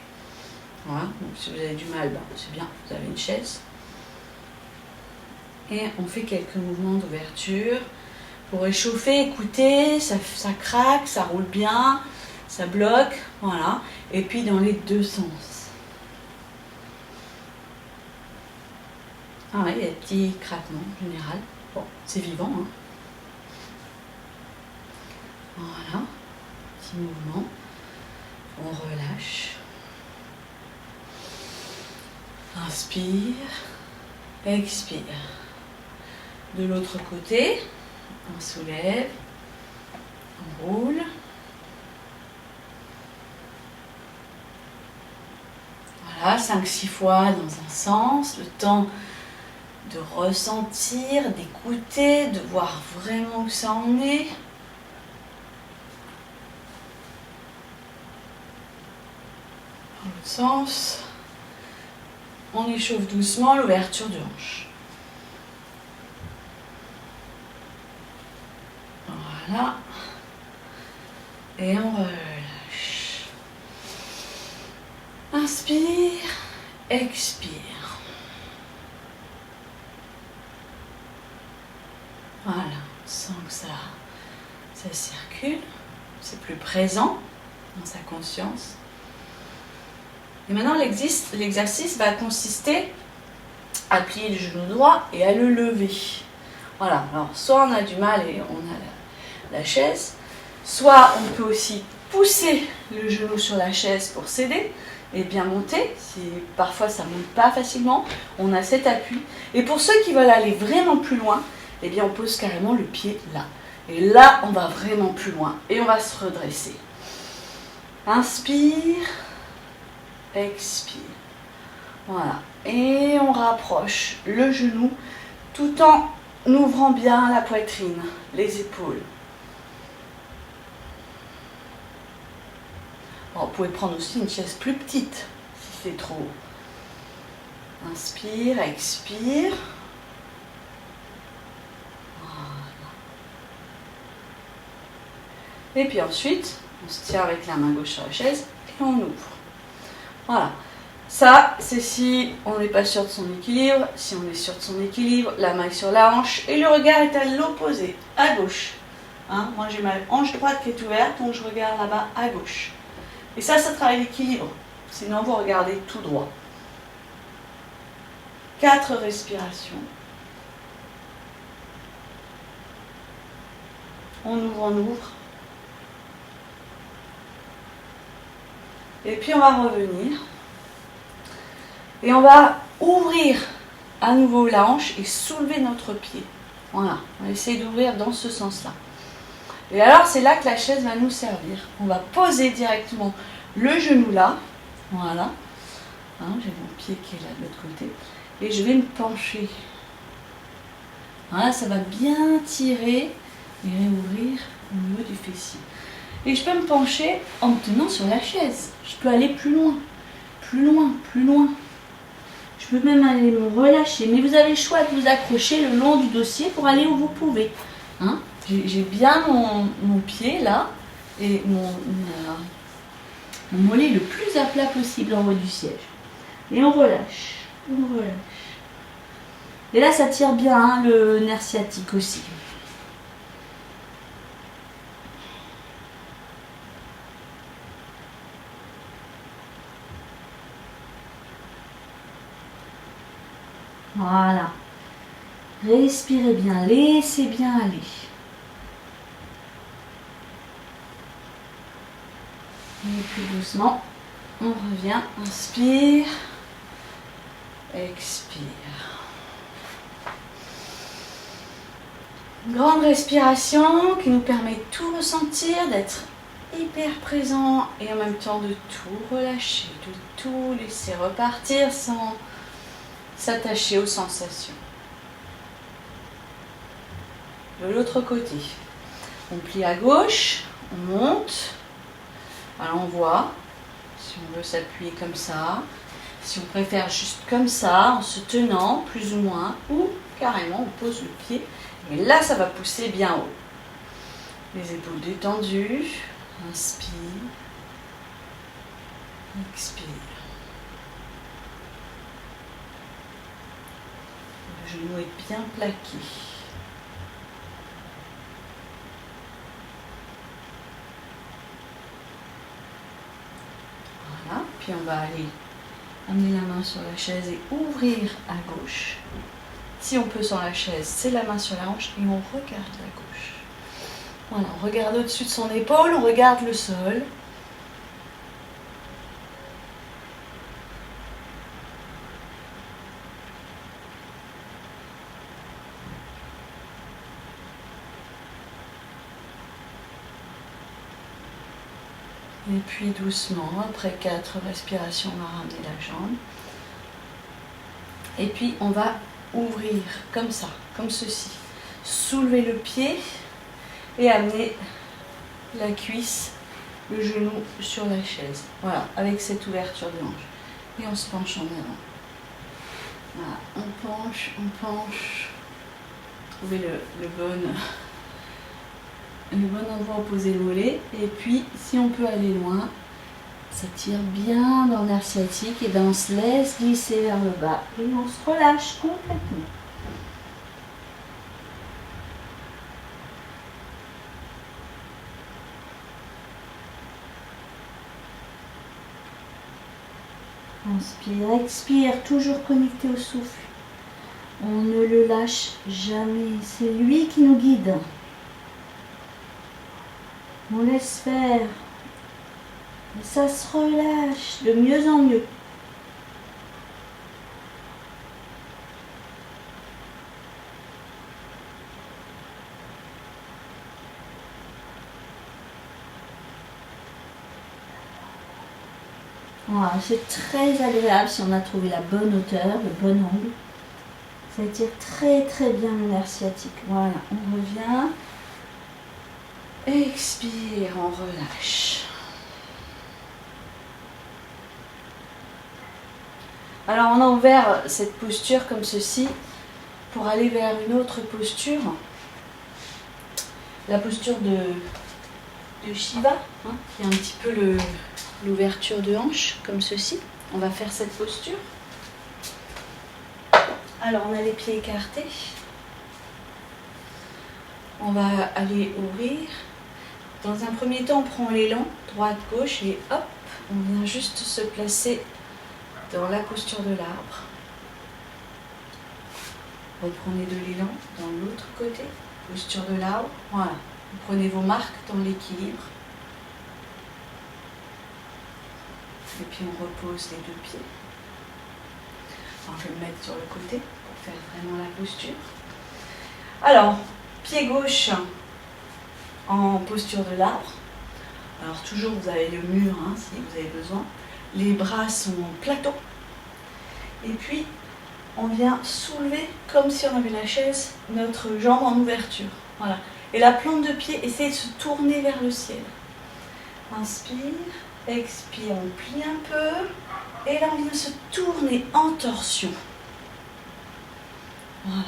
Voilà, donc si vous avez du mal, c'est bien, vous avez une chaise. Et on fait quelques mouvements d'ouverture pour échauffer, écoutez, ça craque, ça roule bien, ça bloque, voilà. Et puis dans les deux sens. Ah ouais, il y a des petits craquements en général. Bon, c'est vivant, hein. Voilà, petit mouvement. On relâche. Inspire, expire. De l'autre côté, on soulève, on roule. Voilà, 5-6 fois dans un sens, le temps de ressentir, d'écouter, de voir vraiment où ça en est. Dans l'autre sens, on échauffe doucement l'ouverture de hanche. Voilà. Et on relâche. Inspire, expire. Voilà, on sent que ça circule, c'est plus présent dans sa conscience. Et maintenant, l'exercice va consister à plier le genou droit et à le lever. Voilà, alors soit on a du mal et on a la chaise, soit on peut aussi pousser le genou sur la chaise pour s'aider et bien monter. Si parfois ça ne monte pas facilement, on a cet appui. Et pour ceux qui veulent aller vraiment plus loin, eh bien on pose carrément le pied là. Et là, on va vraiment plus loin et on va se redresser. Inspire, expire. Voilà. Et on rapproche le genou tout en ouvrant bien la poitrine, les épaules. Bon, vous pouvez prendre aussi une chaise plus petite si c'est trop haut. Inspire, expire. Et puis ensuite, on se tient avec la main gauche sur la chaise et on ouvre. Voilà. Ça, c'est si on n'est pas sûr de son équilibre. Si on est sûr de son équilibre, la main est sur la hanche et le regard est à l'opposé, à gauche. Hein, moi, j'ai ma hanche droite qui est ouverte, donc je regarde là-bas à gauche. Et ça travaille l'équilibre. Sinon, vous regardez tout droit. 4 respirations. On ouvre. Et puis on va revenir. Et on va ouvrir à nouveau la hanche et soulever notre pied. Voilà, on va essayer d'ouvrir dans ce sens-là. Et alors c'est là que la chaise va nous servir. On va poser directement le genou là. Voilà. Hein, j'ai mon pied qui est là de l'autre côté. Et je vais me pencher. Voilà, ça va bien tirer et réouvrir au niveau du fessier. Et je peux me pencher en me tenant sur la chaise. Je peux aller plus loin. Je peux même aller me relâcher. Mais vous avez le choix de vous accrocher le long du dossier pour aller où vous pouvez. Hein, j'ai bien mon pied là et mon mollet le plus à plat possible en haut du siège. Et on relâche. Et là, ça tire bien hein, le nerf sciatique aussi. Voilà. Respirez bien, laissez bien aller. Et puis doucement, on revient, inspire, expire. Grande respiration qui nous permet de tout ressentir, d'être hyper présent et en même temps de tout relâcher, de tout laisser repartir sans s'attacher aux sensations. De l'autre côté, on plie à gauche, on monte. Alors on voit, si on veut s'appuyer comme ça, Si on préfère juste comme ça, en se tenant plus ou moins, ou carrément on pose le pied. Et là, ça va pousser bien haut. Les épaules détendues. Inspire. Expire. Le genou est bien plaqué. Voilà. Puis on va aller amener la main sur la chaise et ouvrir à gauche. Si on peut sans la chaise, c'est la main sur la hanche et on regarde à gauche. Voilà, on regarde au-dessus de son épaule, on regarde le sol. Et puis doucement, après 4 respirations, on va ramener la jambe. Et puis on va ouvrir comme ça, comme ceci. Soulever le pied et amener la cuisse, le genou sur la chaise. Voilà, avec cette ouverture de hanche. Et on se penche en avant. Voilà, on penche, on penche. Trouvez le bon endroit où poser le mollet. Et puis, si on peut aller loin, ça tire bien dans le nerf sciatique et bien on se laisse glisser vers le bas et on se relâche complètement. Inspire, expire, toujours connecté au souffle. On ne le lâche jamais, c'est lui qui nous guide. On laisse faire. Et ça se relâche de mieux en mieux. Voilà, c'est très agréable si on a trouvé la bonne hauteur, le bon angle. Ça tire très très bien le nerf sciatique. Voilà, on revient. Expire, on relâche. Alors on a ouvert cette posture comme ceci pour aller vers une autre posture. La posture de Shiva, hein, qui est un petit peu l'ouverture de hanche, comme ceci. On va faire cette posture. Alors on a les pieds écartés. On va aller ouvrir. Dans un premier temps, on prend l'élan, droite, gauche, et hop, on vient juste se placer dans la posture de l'arbre. Reprenez de l'élan dans l'autre côté, posture de l'arbre. Voilà, vous prenez vos marques dans l'équilibre. Et puis on repose les deux pieds. Alors, je vais me mettre sur le côté pour faire vraiment la posture. Alors, pied gauche en posture de l'arbre. Alors toujours vous avez le mur hein, si vous avez besoin. Les bras sont en plateau. Et puis on vient soulever comme si on avait la chaise, notre jambe en ouverture. Voilà. Et la plante de pied, essayez de se tourner vers le ciel. Inspire, expire, on plie un peu. Et là on vient se tourner en torsion. Voilà.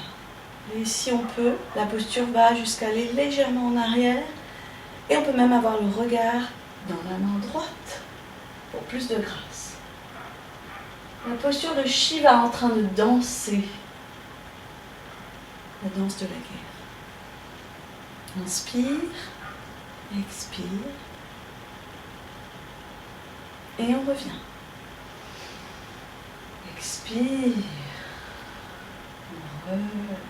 Et si on peut, la posture va jusqu'à aller légèrement en arrière. Et on peut même avoir le regard dans la main droite pour plus de grâce. La posture de Shiva en train de danser. La danse de la guerre. Inspire, expire. Et on revient. Expire. On relâche.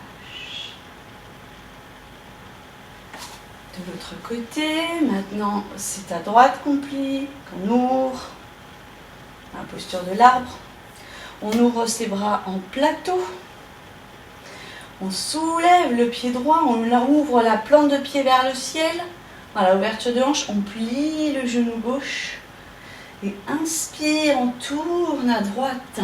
De l'autre côté, maintenant c'est à droite qu'on plie, qu'on ouvre. La posture de l'arbre. On ouvre ses bras en plateau. On soulève le pied droit, on ouvre la plante de pied vers le ciel. Voilà, ouverture de hanche, on plie le genou gauche. Et inspire, on tourne à droite.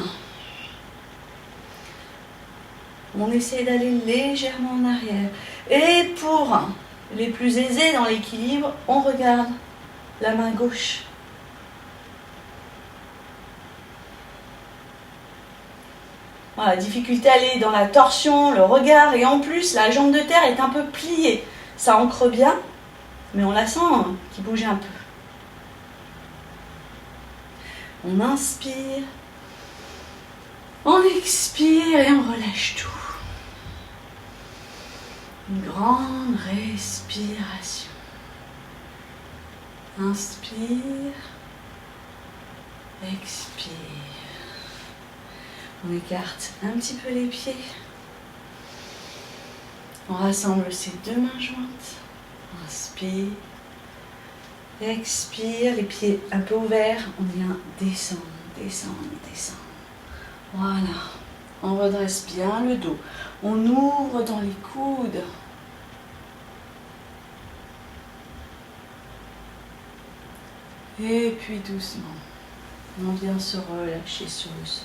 On essaie d'aller légèrement en arrière. Et pour les plus aisés dans l'équilibre, on regarde la main gauche. Voilà, difficulté à aller dans la torsion, le regard, et en plus la jambe de terre est un peu pliée. Ça ancre bien, mais on la sent qui bouge un peu. On inspire, on expire et on relâche tout. Une grande respiration. Inspire, expire. On écarte un petit peu les pieds. On rassemble ses deux mains jointes. Inspire, expire, les pieds un peu ouverts. On vient descendre, descendre, descendre. Voilà. On redresse bien le dos. On ouvre dans les coudes. Et puis doucement, on vient se relâcher sur le sol.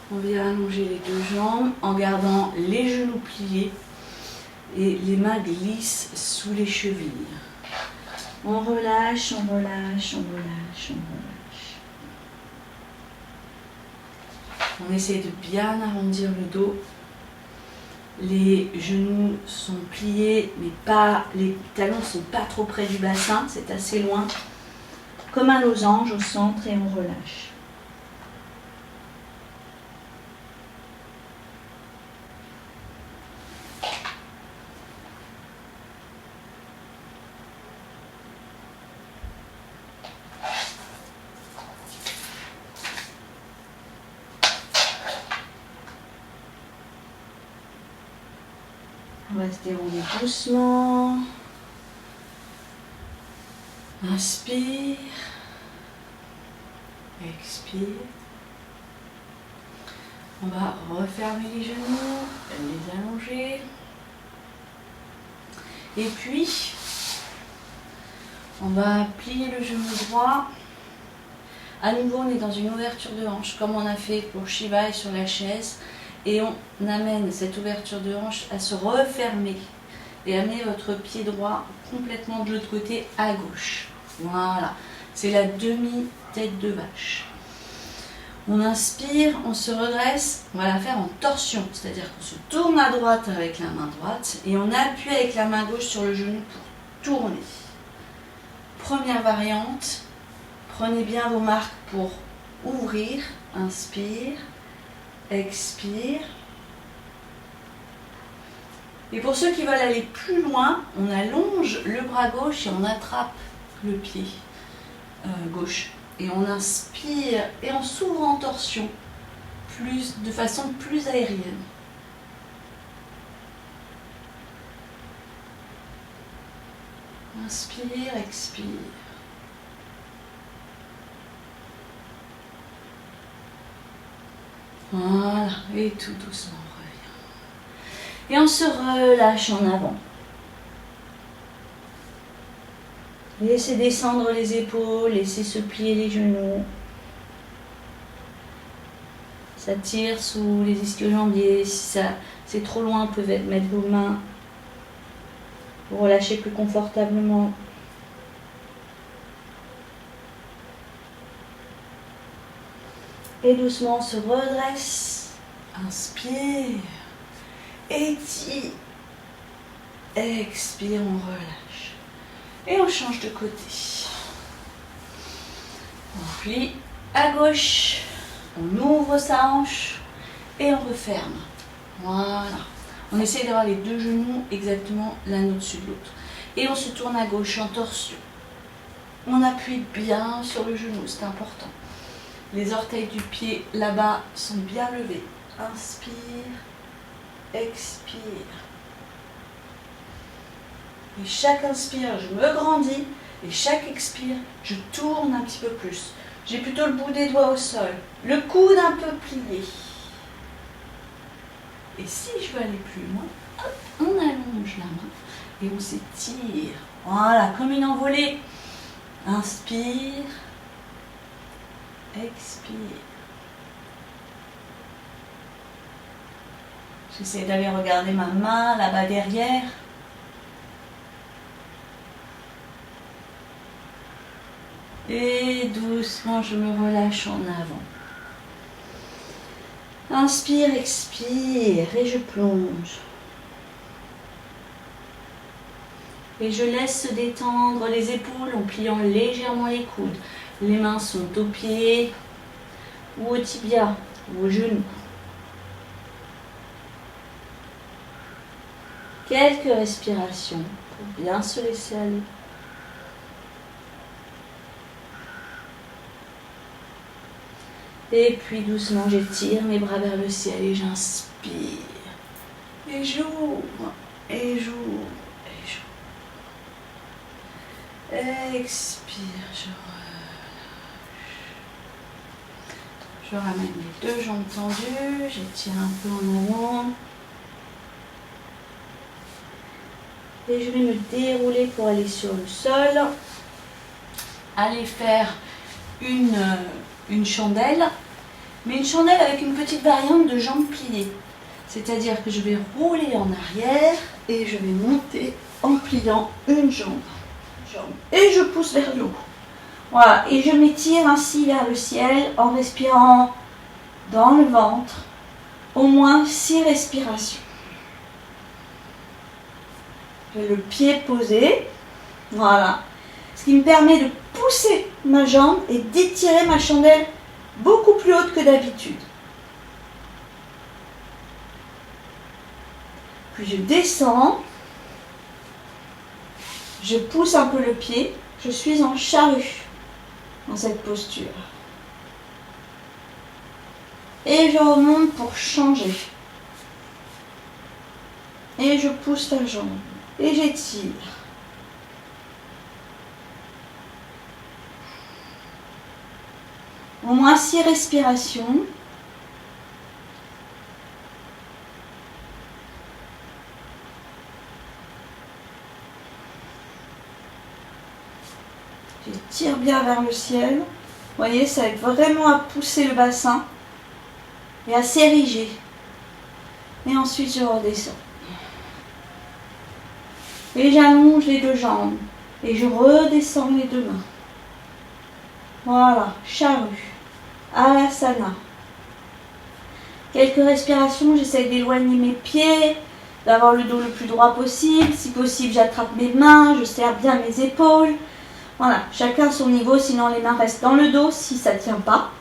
On vient allonger les deux jambes en gardant les genoux pliés et les mains glissent sous les chevilles. On relâche, on relâche, on relâche, on relâche. On essaie de bien arrondir le dos. Les genoux sont pliés, mais pas, les talons ne sont pas trop près du bassin, c'est assez loin. Comme un losange au centre et on relâche. On va se dérouler doucement. Inspire. Expire. On va refermer les genoux, les allonger. Et puis, on va plier le genou droit. À nouveau, on est dans une ouverture de hanche, comme on a fait pour Shiva et sur la chaise. Et on amène cette ouverture de hanche à se refermer. Et amener votre pied droit complètement de l'autre côté à gauche. Voilà. C'est la demi-tête de vache. On inspire, on se redresse, on va la faire en torsion, c'est-à-dire qu'on se tourne à droite avec la main droite et on appuie avec la main gauche sur le genou pour tourner. Première variante, prenez bien vos marques pour ouvrir, inspire, expire. Et pour ceux qui veulent aller plus loin, on allonge le bras gauche et on attrape le pied gauche. Et on inspire et on s'ouvre en torsion de façon plus aérienne. Inspire, expire. Voilà, et tout doucement on revient. Et on se relâche en avant. Laissez descendre les épaules, laissez se plier les genoux. Ça tire sous les ischio-jambiers. Si c'est trop loin, vous pouvez mettre vos mains pour relâcher plus confortablement. Et doucement, on se redresse. Inspire. Étire. Expire, on relâche. Et on change de côté. On plie à gauche. On ouvre sa hanche. Et on referme. Voilà. On essaie d'avoir les deux genoux exactement l'un au-dessus de l'autre. Et on se tourne à gauche en torsion. On appuie bien sur le genou, c'est important. Les orteils du pied là-bas sont bien levés. Inspire, expire. Et chaque inspire, je me grandis. Et chaque expire, je tourne un petit peu plus. J'ai plutôt le bout des doigts au sol. Le coude un peu plié. Et si je veux aller plus loin, hop, on allonge la main et on s'étire. Voilà, comme une envolée. Inspire. Expire. J'essaie d'aller regarder ma main là-bas derrière. Et doucement, je me relâche en avant. Inspire, expire et je plonge. Et je laisse se détendre les épaules en pliant légèrement les coudes. Les mains sont aux pieds ou au tibia ou au genou. Quelques respirations pour bien se laisser aller. Et puis doucement, j'étire mes bras vers le ciel et j'inspire. Et j'ouvre, et j'ouvre, et j'ouvre. Expire, je relâche. Je ramène les deux jambes tendues, j'étire un peu en avant. Et je vais me dérouler pour aller sur le sol. Aller faire une chandelle, mais une chandelle avec une petite variante de jambes pliées. C'est-à-dire que je vais rouler en arrière et je vais monter en pliant une jambe. Et je pousse vers le haut. Voilà, et je m'étire ainsi vers le ciel en respirant dans le ventre. Au moins 6 respirations. J'ai le pied posé. Voilà. Ce qui me permet de pousser ma jambe et d'étirer ma chandelle beaucoup plus haute que d'habitude. Puis je descends, je pousse un peu le pied, je suis en charrue dans cette posture. Et je remonte pour changer. Et je pousse la jambe et j'étire. Au moins 6 respirations. J'étire bien vers le ciel. Vous voyez, ça aide vraiment à pousser le bassin et à s'ériger. Et ensuite, je redescends. Et j'allonge les deux jambes. Et je redescends les deux mains. Voilà, charrue. Alasana. Quelques respirations, j'essaie d'éloigner mes pieds, d'avoir le dos le plus droit possible. Si possible, j'attrape mes mains, je serre bien mes épaules. Voilà, chacun son niveau, sinon les mains restent dans le dos si ça ne tient pas.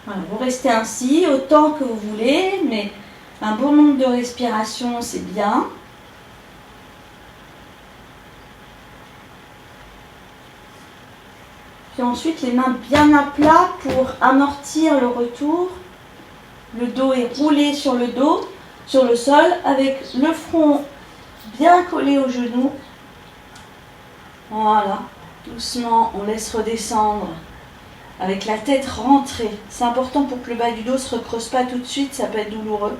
Voilà, vous restez ainsi autant que vous voulez, mais un bon nombre de respirations, c'est bien. Puis ensuite, les mains bien à plat pour amortir le retour. Le dos est roulé sur le dos, sur le sol, avec le front bien collé au genou. Voilà, doucement, on laisse redescendre avec la tête rentrée. C'est important pour que le bas du dos ne se recreuse pas tout de suite, ça peut être douloureux.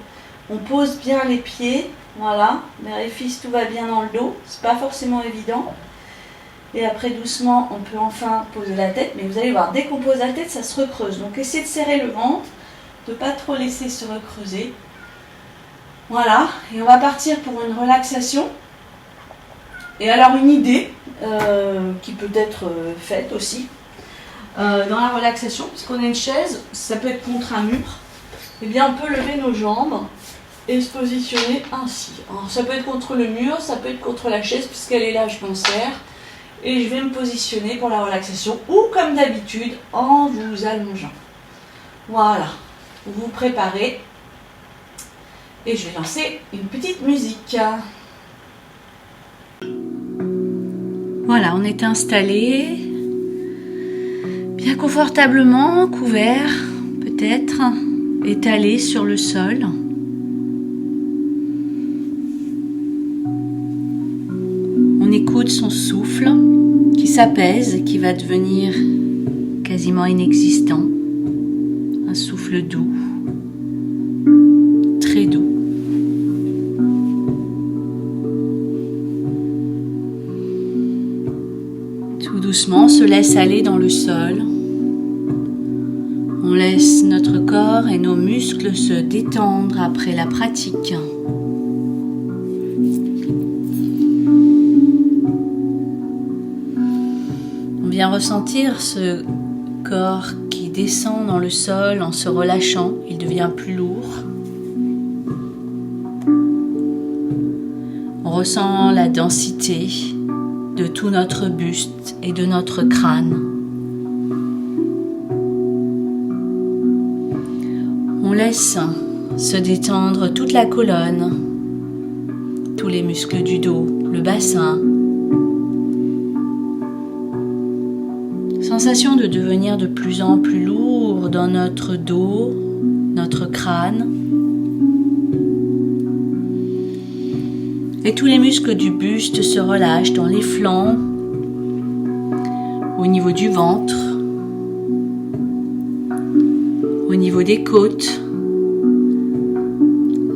On pose bien les pieds, voilà, vérifie tout va bien dans le dos, c'est pas forcément évident. Et après doucement, on peut enfin poser la tête, mais vous allez voir, dès qu'on pose la tête, ça se recreuse. Donc essayez de serrer le ventre, de ne pas trop laisser se recreuser. Voilà, et on va partir pour une relaxation. Et alors une idée qui peut être faite aussi dans la relaxation, puisqu'on a une chaise, ça peut être contre un mur, eh bien on peut lever nos jambes et se positionner ainsi. Alors ça peut être contre le mur, ça peut être contre la chaise, puisqu'elle est là, je m'en sers. Et je vais me positionner pour la relaxation, ou comme d'habitude, en vous allongeant. Voilà, vous vous préparez. Et je vais lancer une petite musique. Voilà, on est installé, bien confortablement, couvert, peut-être, étalé sur le sol. On écoute son souffle qui s'apaise, qui va devenir quasiment inexistant. Un souffle doux, très doux. Tout doucement, on se laisse aller dans le sol. On laisse notre corps et nos muscles se détendre après la pratique. bien ressentir ce corps qui descend dans le sol en se relâchant. Il devient plus lourd. On ressent la densité de tout notre buste et de notre crâne. On laisse se détendre toute la colonne, tous les muscles du dos, le bassin. Sensation de devenir de plus en plus lourd dans notre dos, notre crâne. Et tous les muscles du buste se relâchent dans les flancs, au niveau du ventre, au niveau des côtes,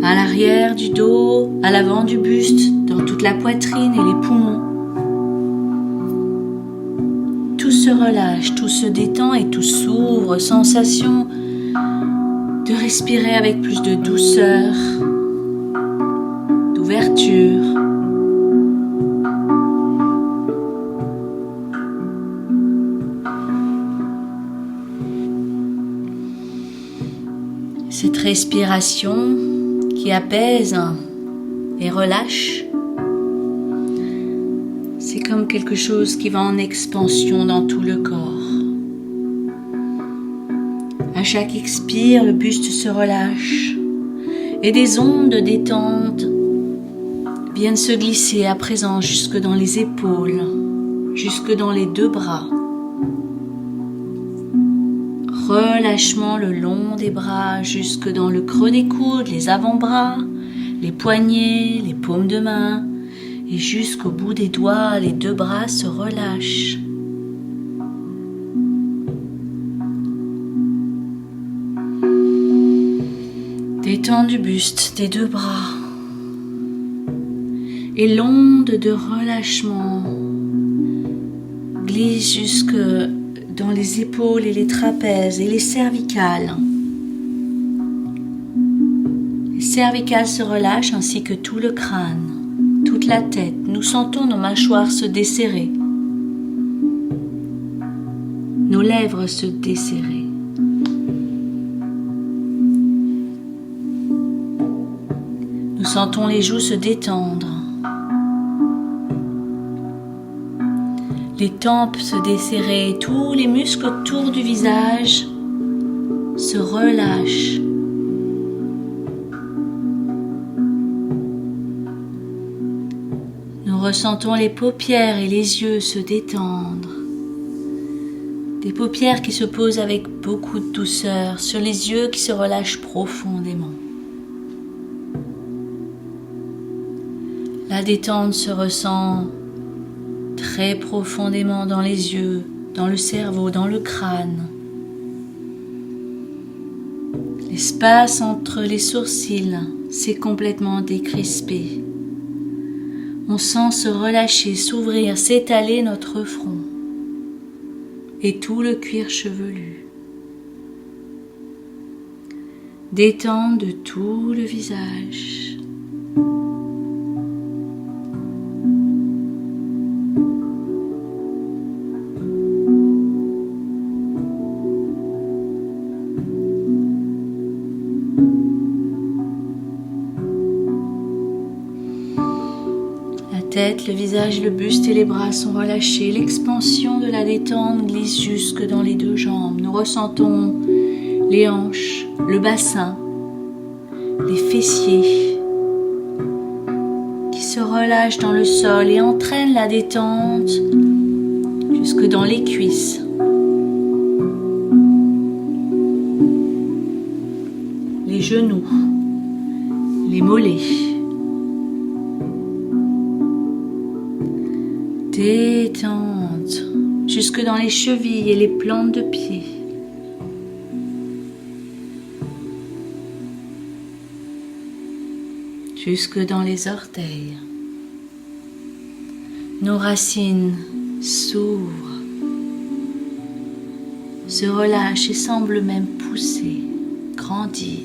à l'arrière du dos, à l'avant du buste, dans toute la poitrine et les poumons. Tout se relâche, tout se détend et tout s'ouvre, sensation de respirer avec plus de douceur, d'ouverture. Cette respiration qui apaise et relâche, c'est comme quelque chose qui va en expansion dans tout le corps. À chaque expire, le buste se relâche et des ondes de détente viennent se glisser à présent jusque dans les épaules, jusque dans les deux bras. Relâchement le long des bras jusque dans le creux des coudes, les avant-bras, les poignets, les paumes de main et jusqu'au bout des doigts, les deux bras se relâchent. Détente du buste des deux bras et l'onde de relâchement glisse jusque dans les épaules et les trapèzes et les cervicales. Les cervicales se relâchent ainsi que tout le crâne, toute la tête. Nous sentons nos mâchoires se desserrer, nos lèvres se desserrer. Nous sentons les joues se détendre, les tempes se desserrer, tous les muscles autour du visage se relâchent. Nous ressentons les paupières et les yeux se détendre. Des paupières qui se posent avec beaucoup de douceur sur les yeux qui se relâchent profondément. La détente se ressent très profondément dans les yeux, dans le cerveau, dans le crâne. L'espace entre les sourcils s'est complètement décrispé. On sent se relâcher, s'ouvrir, s'étaler notre front et tout le cuir chevelu. Détente de tout le visage. Le visage, le buste et les bras sont relâchés. L'expansion de la détente glisse jusque dans les deux jambes. Nous ressentons les hanches, le bassin, les fessiers qui se relâchent dans le sol et entraînent la détente jusque dans les cuisses. Les genoux, les mollets. Détente jusque dans les chevilles et les plantes de pied. Jusque dans les orteils. Nos racines s'ouvrent, se relâchent et semblent même pousser, grandir.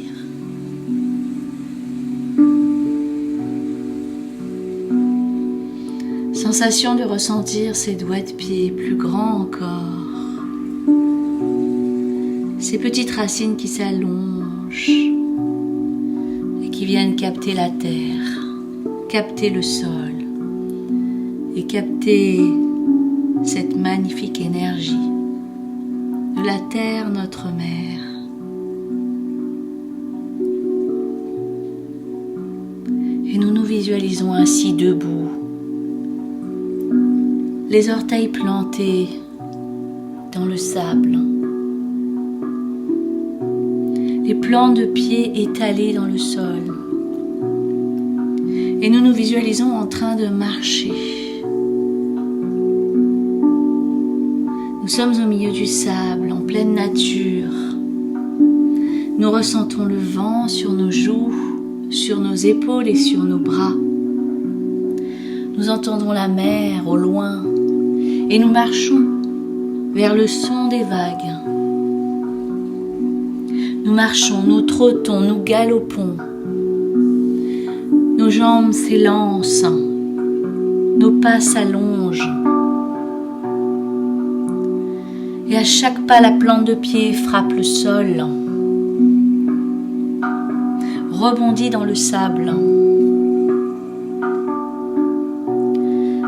Sensation de ressentir ses doigts de pied plus grands encore. Ces petites racines qui s'allongent et qui viennent capter la terre, capter le sol et capter cette magnifique énergie de la terre, notre mère. Et nous nous visualisons ainsi debout, les orteils plantés dans le sable, les plants de pieds étalés dans le sol. Et nous nous visualisons en train de marcher. Nous sommes au milieu du sable, en pleine nature. Nous ressentons le vent sur nos joues, sur nos épaules et sur nos bras. Nous entendons la mer au loin et nous marchons vers le son des vagues. Nous marchons, nous trottons, nous galopons. Nos jambes s'élancent, nos pas s'allongent. Et à chaque pas, la plante de pied frappe le sol, rebondit dans le sable.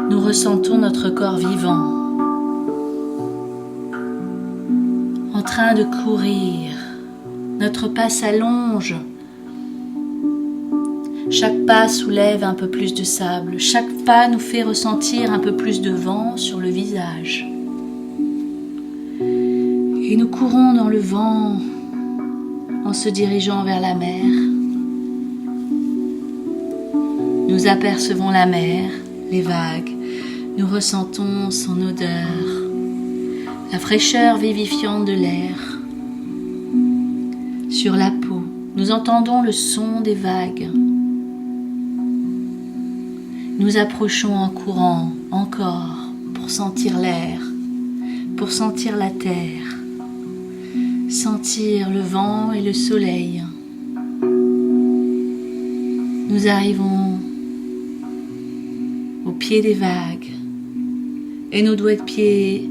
Nous ressentons notre corps vivant, en train de courir. Notre pas s'allonge. Chaque pas soulève un peu plus de sable. Chaque pas nous fait ressentir un peu plus de vent sur le visage. Et nous courons dans le vent en se dirigeant vers la mer. Nous apercevons la mer, les vagues. Nous ressentons son odeur, la fraîcheur vivifiante de l'air. Sur la peau, nous entendons le son des vagues. Nous approchons en courant encore pour sentir l'air, pour sentir la terre, sentir le vent et le soleil. Nous arrivons au pied des vagues et nos doigts de pied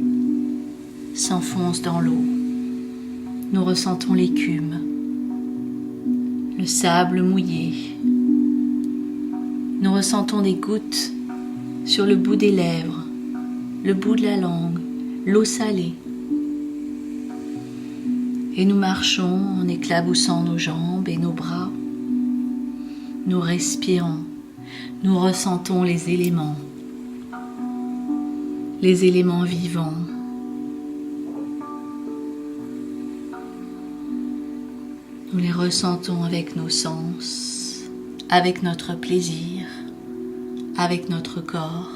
s'enfoncent dans l'eau. Nous ressentons l'écume, le sable mouillé. Nous ressentons des gouttes sur le bout des lèvres, le bout de la langue, l'eau salée. Et nous marchons en éclaboussant nos jambes et nos bras. Nous respirons, nous ressentons les éléments vivants. Nous les ressentons avec nos sens, avec notre plaisir, avec notre corps.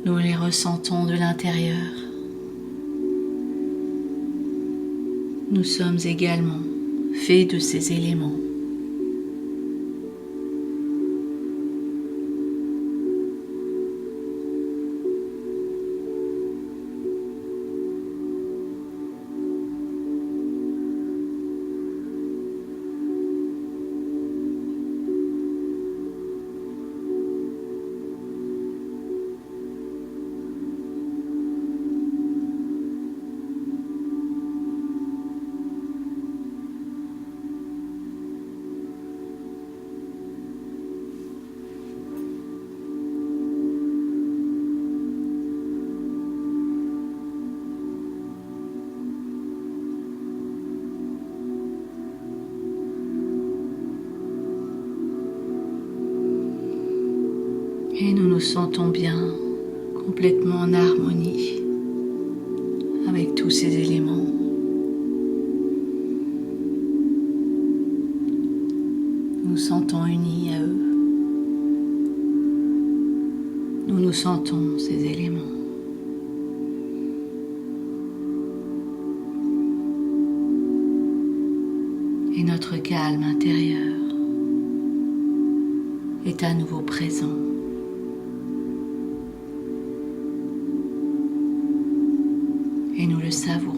Nous les ressentons de l'intérieur. Nous sommes également faits de ces éléments. Et nous nous sentons bien, complètement en harmonie avec tous ces éléments. Nous nous sentons unis à eux. Nous nous sentons ces éléments. Et notre calme intérieur est à nouveau présent. Et nous le savourons.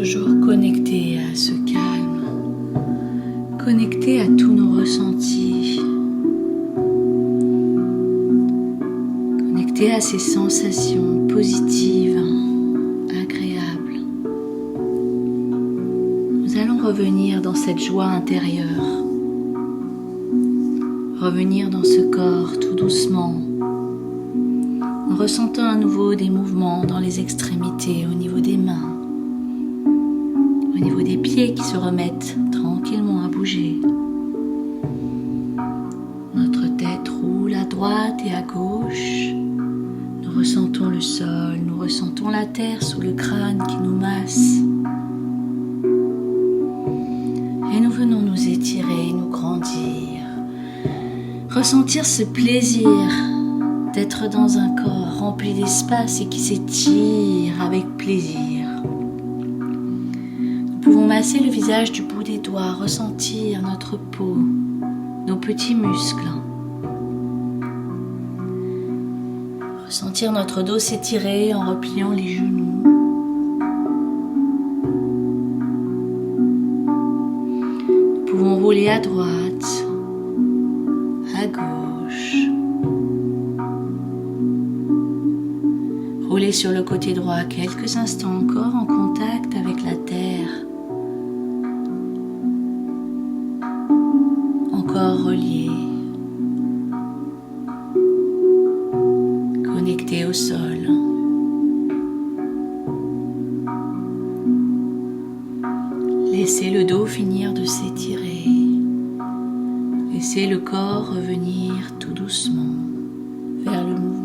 toujours connecté à ce calme, connecté à tous nos ressentis, connecté à ces sensations positives, agréables. Nous allons revenir dans cette joie intérieure, revenir dans ce corps tout doucement, en ressentant à nouveau des mouvements dans les extrémités, au niveau des mains, au niveau des pieds qui se remettent tranquillement à bouger. Notre tête roule à droite et à gauche. Nous ressentons le sol, nous ressentons la terre sous le crâne qui nous masse. Et nous venons nous étirer, nous grandir, ressentir ce plaisir d'être dans un corps rempli d'espace et qui s'étire avec plaisir. Nous pouvons masser le visage du bout des doigts, ressentir notre peau, nos petits muscles. Ressentir notre dos s'étirer en repliant les genoux. Nous pouvons rouler à droite, à gauche. Rouler sur le côté droit quelques instants encore en contact avec la terre. Encore relié. Connecté au sol. Laissez le dos finir de s'étirer. Laissez le corps revenir tout doucement vers le mouvement.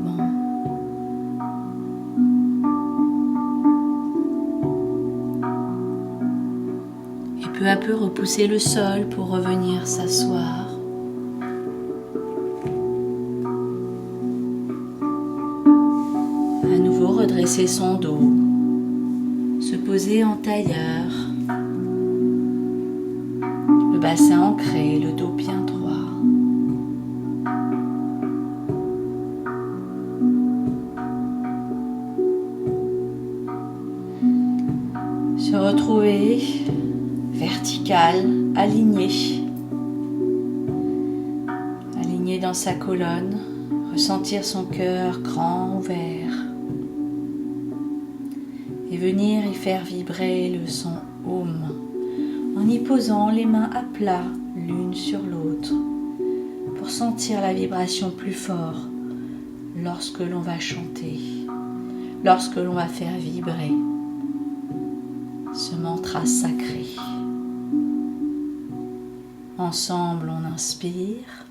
Et peu à peu repousser le sol pour revenir s'asseoir. À nouveau redresser son dos, se poser en tailleur, le bassin ancré, le dos bien droit. Se retrouver vertical, aligné dans sa colonne, ressentir son cœur grand ouvert et venir y faire vibrer le son Om en y posant les mains à plat l'une sur l'autre pour sentir la vibration plus fort lorsque l'on va chanter, lorsque l'on va faire vibrer ce mantra sacré. Ensemble, on inspire.